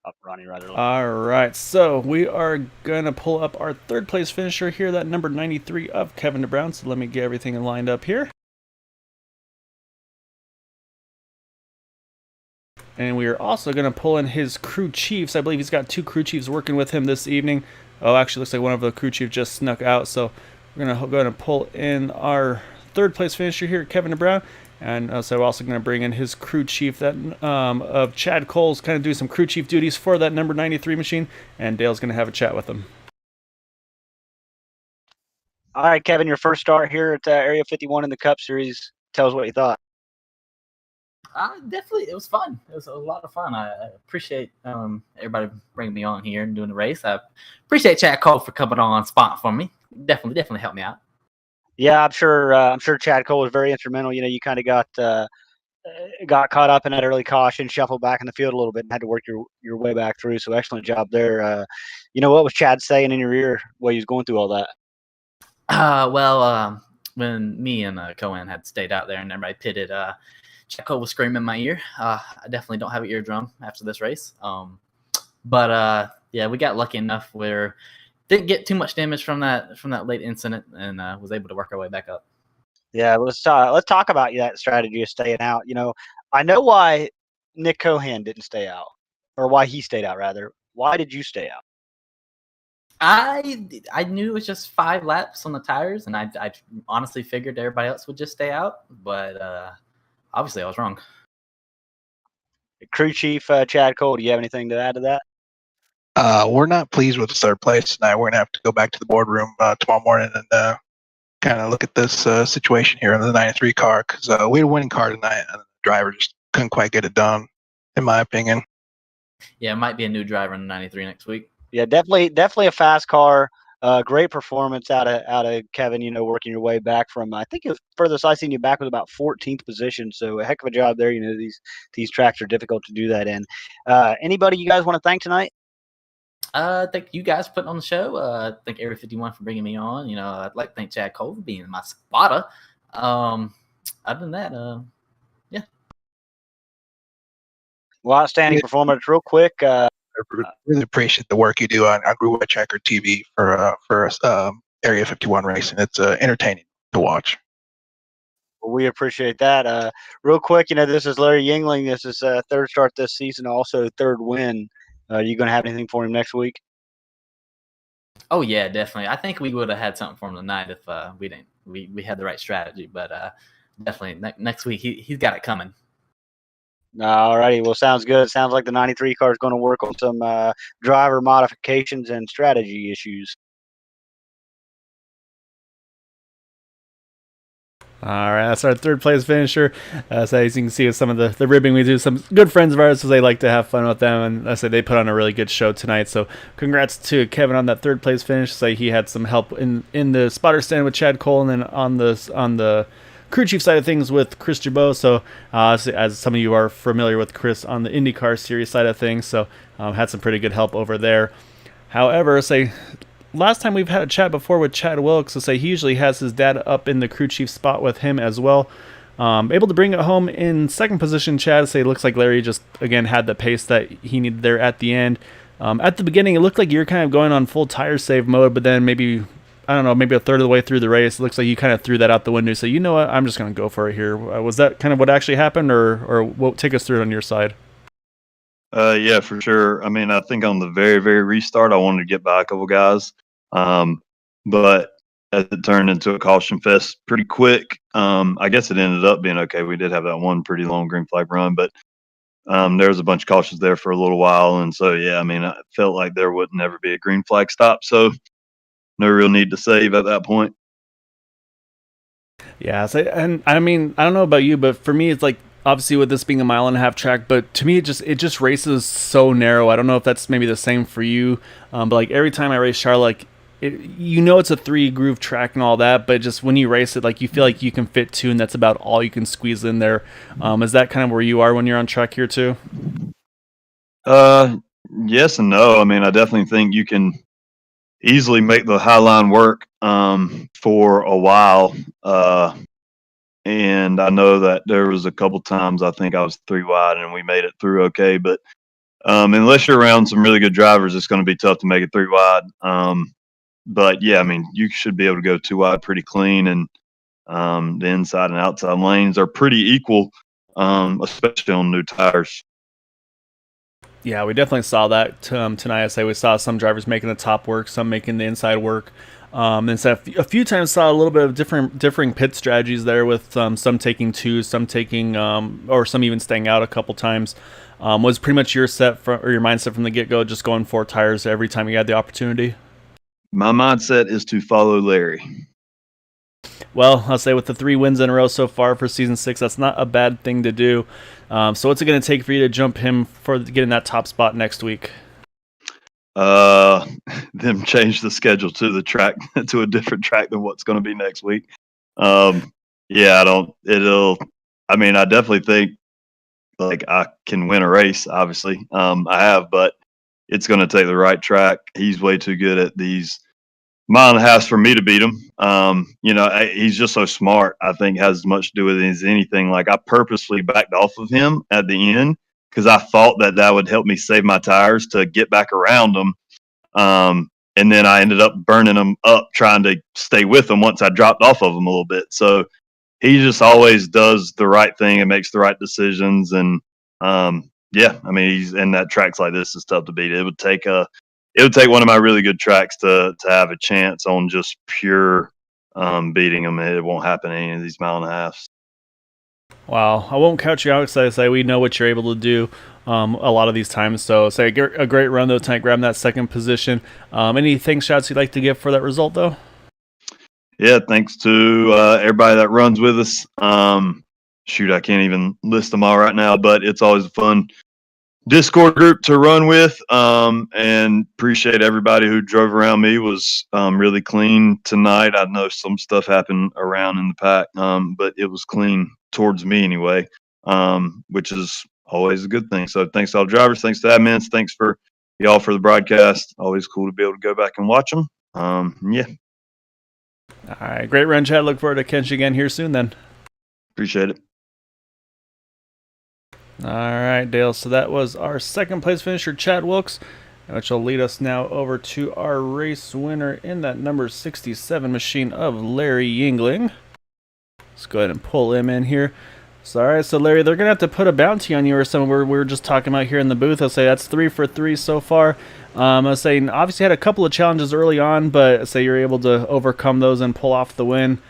Up running right early. All right, so we are going to pull up our 3rd place finisher here, that number 93 of Kevin DeBrown. So let me get everything lined up here. And we are also going to pull in his crew chiefs. I believe he's got 2 crew chiefs working with him this evening. Oh, actually, looks like one of the crew chiefs just snuck out. So we're going to go ahead and pull in our 3rd place finisher here, Kevin DeBrown. And so we're also going to bring in his crew chief that of Chad Cole's kind of do some crew chief duties for that number 93 machine. And Dale's going to have a chat with him. All right, Kevin, your first start here at Area 51 in the Cup Series. Tell us what you thought. Definitely, it was fun. It was a lot of fun. I appreciate everybody bringing me on here and doing the race. I appreciate Chad Cole for coming on spot for me. Definitely helped me out. Yeah, I'm sure Chad Cole was very instrumental. You know, you kind of got caught up in that early caution, shuffled back in the field a little bit, and had to work your way back through. So excellent job there. You know, what was Chad saying in your ear while he was going through all that? When me and Cohen had stayed out there and everybody pitted, Chad Cole was screaming in my ear. I definitely don't have an eardrum after this race. But we got lucky enough where didn't get too much damage from that late incident and was able to work our way back up. Yeah, let's talk about that strategy of staying out. You know, I know why Nick Cohan didn't stay out, or why he stayed out rather. Why did you stay out? I knew it was just 5 laps on the tires, and I honestly figured everybody else would just stay out, but obviously I was wrong. Crew Chief Chad Cole, do you have anything to add to that? We're not pleased with the 3rd place tonight. We're going to have to go back to the boardroom tomorrow morning and kind of look at this situation here in the 93 car because we had a winning car tonight, and the driver just couldn't quite get it done, in my opinion. Yeah, it might be a new driver in the 93 next week. Yeah, definitely a fast car. Great performance out of Kevin. You know, working your way back from, I think, furthest I seen you back was about 14th position. So a heck of a job there. You know, these tracks are difficult to do that in. Anybody you guys want to thank tonight? Thank you guys for putting on the show. Thank Area 51 for bringing me on. You know, I'd like to thank Chad Cole for being my spotter. Other than that, yeah. Well, outstanding performance. Real quick. I really appreciate the work you do on Greenway Checker TV for Area 51 racing. It's entertaining to watch. Well, we appreciate that. Real quick, you know, this is Larry Yingling. This is third start this season, also third win. Are you going to have anything for him next week? Oh yeah, definitely. I think we would have had something for him tonight if we didn't. We had the right strategy, but definitely next week he's got it coming. All righty. Well, sounds good. Sounds like the 93 car is going to work on some driver modifications and strategy issues. All right, that's our third place finisher. So as you can see with some of the ribbing we do, some good friends of ours, so they like to have fun with them, and I say they put on a really good show tonight. So congrats to Kevin on that third place finish. Say he had some help in the spotter stand with Chad Cole, and then on the crew chief side of things with Chris Jabot. So as some of you are familiar with Chris on the IndyCar series side of things, so had some pretty good help over there. However, say last time we've had a chat before with Chad Wilkes, so say he usually has his dad up in the crew chief spot with him as well. Able to bring it home in second position. Chad, say it looks like Larry just again had the pace that he needed there at the end. At the beginning, it looked like you're kind of going on full tire save mode, but then maybe a third of the way through the race, it looks like you kind of threw that out the window. So you know what, I'm just going to go for it here. Was that kind of what actually happened, or what? Take us through it on your side. Yeah, for sure. I mean, I think on the very, very restart, I wanted to get by a couple guys. But as it turned into a caution fest pretty quick, I guess it ended up being okay. We did have that one pretty long green flag run, but there was a bunch of cautions there for a little while. And so, yeah, I mean, I felt like there would never be a green flag stop. So no real need to save at that point. Yeah, so, and I mean, I don't know about you, but for me, it's like, obviously with this being a 1.5-mile track, but to me it just races so narrow. I don't know if that's maybe the same for you, but like every time I race Charlotte, it's a 3-groove track and all that, but just when you race it, like you feel like you can fit 2, and that's about all you can squeeze in there. Is that kind of where you are when you're on track here too? Yes and no. I mean, I definitely think you can easily make the high line work for a while. And I know that there was a couple times I think I was 3 wide and we made it through okay. But unless you're around some really good drivers, it's going to be tough to make it 3 wide. But yeah, I mean, you should be able to go 2 wide pretty clean, and the inside and outside lanes are pretty equal, especially on new tires. Yeah, we definitely saw that tonight. I say we saw some drivers making the top work, some making the inside work. And so a few times saw a little bit of differing pit strategies there, with some taking 2, some taking, or some even staying out a couple times. Was pretty much your mindset from the get-go, just going 4 tires every time you had the opportunity? My mindset is to follow Larry. Well, I'll say with the 3 wins in a row so far for season 6, that's not a bad thing to do. So what's it going to take for you to jump him for getting that top spot next week? Them change the schedule to the track to a different track than what's going to be next week. I definitely think like I can win a race, obviously. I have, but it's going to take the right track. He's way too good at these 1.5 miles for me to beat him. He's just so smart. I think has as much to do with it as anything. Like I purposely backed off of him at the end because I thought that would help me save my tires to get back around him. And then I ended up burning them up trying to stay with him once I dropped off of him a little bit. So he just always does the right thing and makes the right decisions. And he's in that tracks like this is tough to beat. It would take one of my really good tracks to have a chance on just pure beating him. It won't happen in any of these 1.5 miles. Wow, I won't count you out because I say we know what you're able to do a lot of these times. So say a great run though tonight, grabbing that second position. Any thanks shouts you'd like to give for that result though? yeah, thanks to everybody that runs with us. Shoot, I can't even list them all right now, but it's always a fun Discord group to run with. And appreciate everybody who drove around me. Was really clean tonight. I know some stuff happened around in the pack, but it was clean towards me anyway, which is always a good thing. So thanks to all drivers, thanks to admins, thanks for y'all for the broadcast. Always cool to be able to go back and watch them. Yeah. All right, great run, Chad. Look forward to catching you again here soon then. Appreciate it. All right, Dale. So that was our second place finisher, Chad Wilkes, which will lead us now over to our race winner in that number 67 machine of Larry Yingling. Let's go ahead and pull him in here. So, all right, so Larry, they're going to have to put a bounty on you or something. We were just talking about here in the booth. I'll say that's 3 for 3 so far. I was saying, obviously had a couple of challenges early on, but say you're able to overcome those and pull off the win.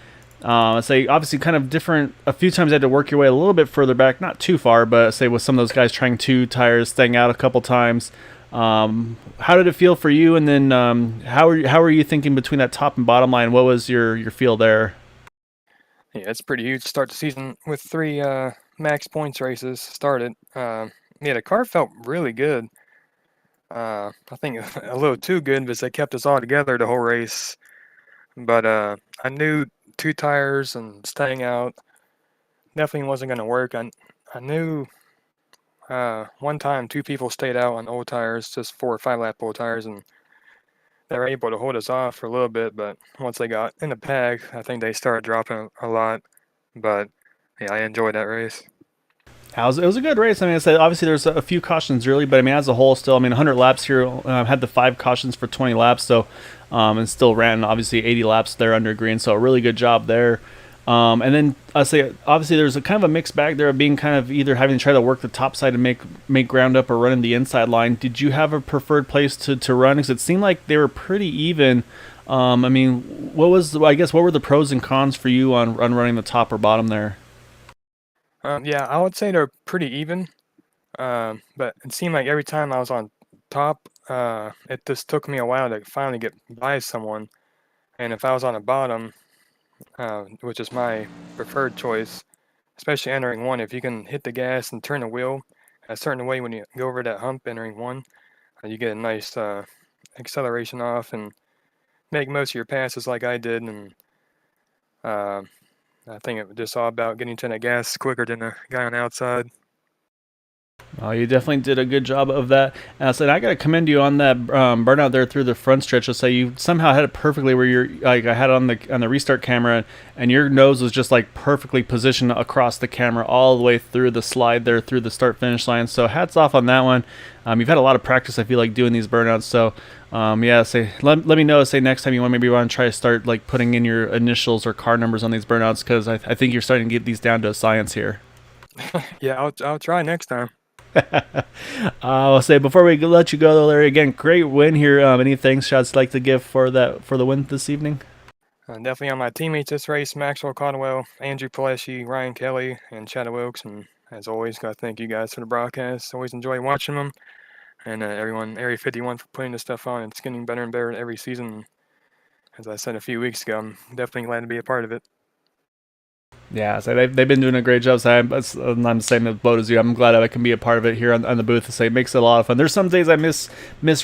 I say obviously kind of different. A few times you had to work your way a little bit further back, not too far, but say with some of those guys trying 2 tires, staying out a couple times. How did it feel for you? And then how are you thinking between that top and bottom line? What was your feel there? Yeah, it's pretty huge to start the season with 3 max points races started. Yeah, the car felt really good. I think a little too good because they kept us all together the whole race. But I knew 2 tires and staying out definitely wasn't going to work. I knew one time 2 people stayed out on old tires, just 4 or 5 lap old tires, and they were able to hold us off for a little bit. But once they got in the pack, I think they started dropping a lot. But yeah, I enjoyed that race. It was a good race. I mean, I said obviously there's a few cautions early, but I mean as a whole, still, I mean 100 laps here. Had the 5 cautions for 20 laps, so and still ran obviously 80 laps there under green. So a really good job there. And then I say obviously there's a kind of a mixed bag there of being kind of either having to try to work the top side and make ground up or running the inside line. Did you have a preferred place to run? Because it seemed like they were pretty even. I mean, what were the pros and cons for you on running the top or bottom there? Yeah, I would say they're pretty even. But it seemed like every time I was on top, it just took me a while to finally get by someone. And if I was on the bottom, which is my preferred choice, especially entering 1, if you can hit the gas and turn the wheel a certain way when you go over that hump entering 1, you get a nice acceleration off and make most of your passes like I did. And I think it was just all about getting to the gas quicker than the guy on the outside. Oh, you definitely did a good job of that. And I got to commend you on that burnout there through the front stretch. I'll say you somehow had it perfectly where you're like I had it on the restart camera, and your nose was just like perfectly positioned across the camera all the way through the slide there through the start finish line. So hats off on that one. You've had a lot of practice, I feel like, doing these burnouts. So yeah, let me know. Say next time you want to try to start like putting in your initials or car numbers on these burnouts, because I think you're starting to get these down to a science here. Yeah, I'll try next time. I'll say before we let you go though, Larry, again, great win here. Any thanks shots like to give for the win this evening? Definitely on my teammates this race: Maxwell Caldwell, Andrew Paleschi, Ryan Kelly, and Chad Wilkes. And as always, got to thank you guys for the broadcast. Always enjoy watching them, and everyone, Area 51, for putting this stuff on. It's getting better and better every season. As I said a few weeks ago, I'm definitely glad to be a part of it. Yeah, so they've been doing a great job. So I'm the same boat as you. I'm glad I can be a part of it here on the booth. So it makes it a lot of fun. There's some days I miss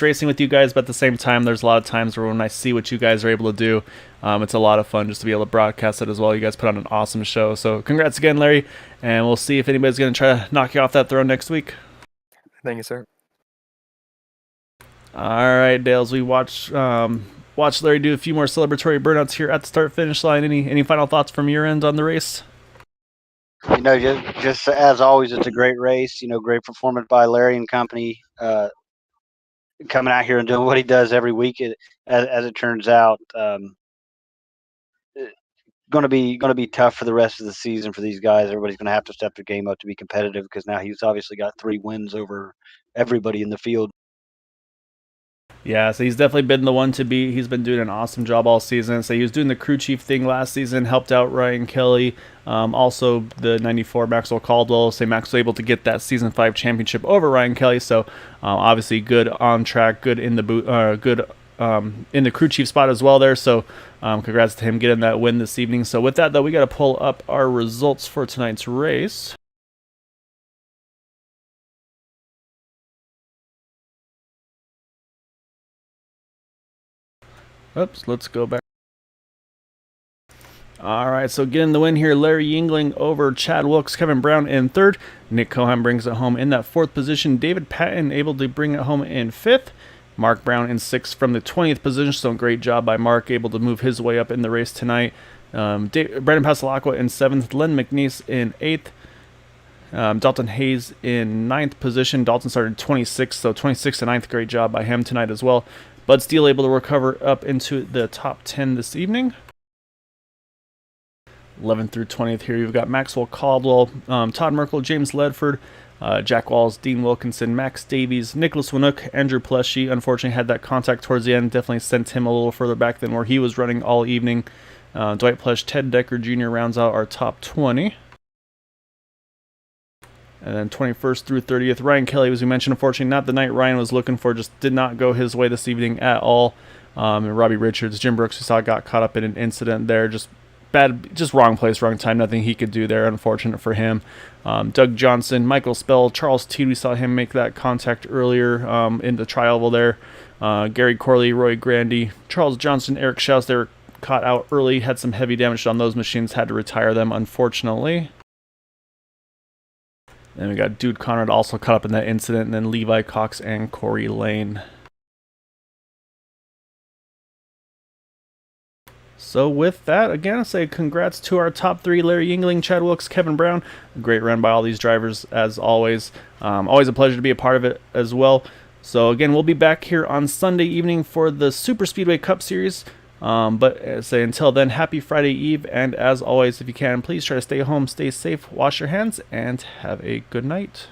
racing with you guys, but at the same time, there's a lot of times where when I see what you guys are able to do, it's a lot of fun just to be able to broadcast it as well. You guys put on an awesome show. So congrats again, Larry, and we'll see if anybody's going to try to knock you off that throne next week. Thank you, sir. All right, Dales, we watch Larry do a few more celebratory burnouts here at the start-finish line. Any final thoughts from your end on the race? You know, just as always, it's a great race. You know, great performance by Larry and company, coming out here and doing what he does every week. As it turns out, going to be tough for the rest of the season for these guys. Everybody's going to have to step their game up to be competitive, because now he's obviously got 3 wins over everybody in the field. Yeah, so he's definitely been the one to beat. He's been doing an awesome job all season. So he was doing the crew chief thing last season, helped out Ryan Kelly. Also, the 94 Maxwell Caldwell. So Max was able to get that Season 5 championship over Ryan Kelly. So obviously good on track, good in the boot, good in the crew chief spot as well there. So congrats to him getting that win this evening. So with that, though, we got to pull up our results for tonight's race. Oops, let's go back. All right, so getting the win here, Larry Yingling over Chad Wilkes, Kevin Brown in third. Nick Cohen brings it home in that fourth position. David Patton able to bring it home in fifth. Mark Brown in sixth from the 20th position, so great job by Mark, able to move his way up in the race tonight. Brandon Pasalacqua in seventh, Len McNeese in eighth. Dalton Hayes in ninth position. Dalton started 26th, so 26th and 9th, great job by him tonight as well. Bud Steele able to recover up into the top 10 this evening. 11th through 20th here, you've got Maxwell Caldwell, Todd Merkel, James Ledford, Jack Walls, Dean Wilkinson, Max Davies, Nicholas Winook, Andrew Pleshy. Unfortunately, had that contact towards the end. Definitely sent him a little further back than where he was running all evening. Dwight Plesh, Ted Decker Jr. rounds out our top 20. And then 21st through 30th, Ryan Kelly, as we mentioned, unfortunately not the night Ryan was looking for, just did not go his way this evening at all. And Robbie Richards, Jim Brooks, we saw, got caught up in an incident there. Just wrong place, wrong time. Nothing he could do there, unfortunate for him. Doug Johnson, Michael Spell, Charles Teed, we saw him make that contact earlier in the trial there. Gary Corley, Roy Grandy, Charles Johnson, Eric Schaus, they were caught out early, had some heavy damage on those machines, had to retire them, unfortunately. And we got Dude Conrad also caught up in that incident, and then Levi Cox and Corey Lane. So with that, again, I say congrats to our top three, Larry Yingling, Chad Wilkes, Kevin Brown. A great run by all these drivers, as always. Always a pleasure to be a part of it as well. So again, we'll be back here on Sunday evening for the Super Speedway Cup Series. But say until then, happy Friday Eve, and as always, if you can, please try to stay home, stay safe, wash your hands, and have a good night.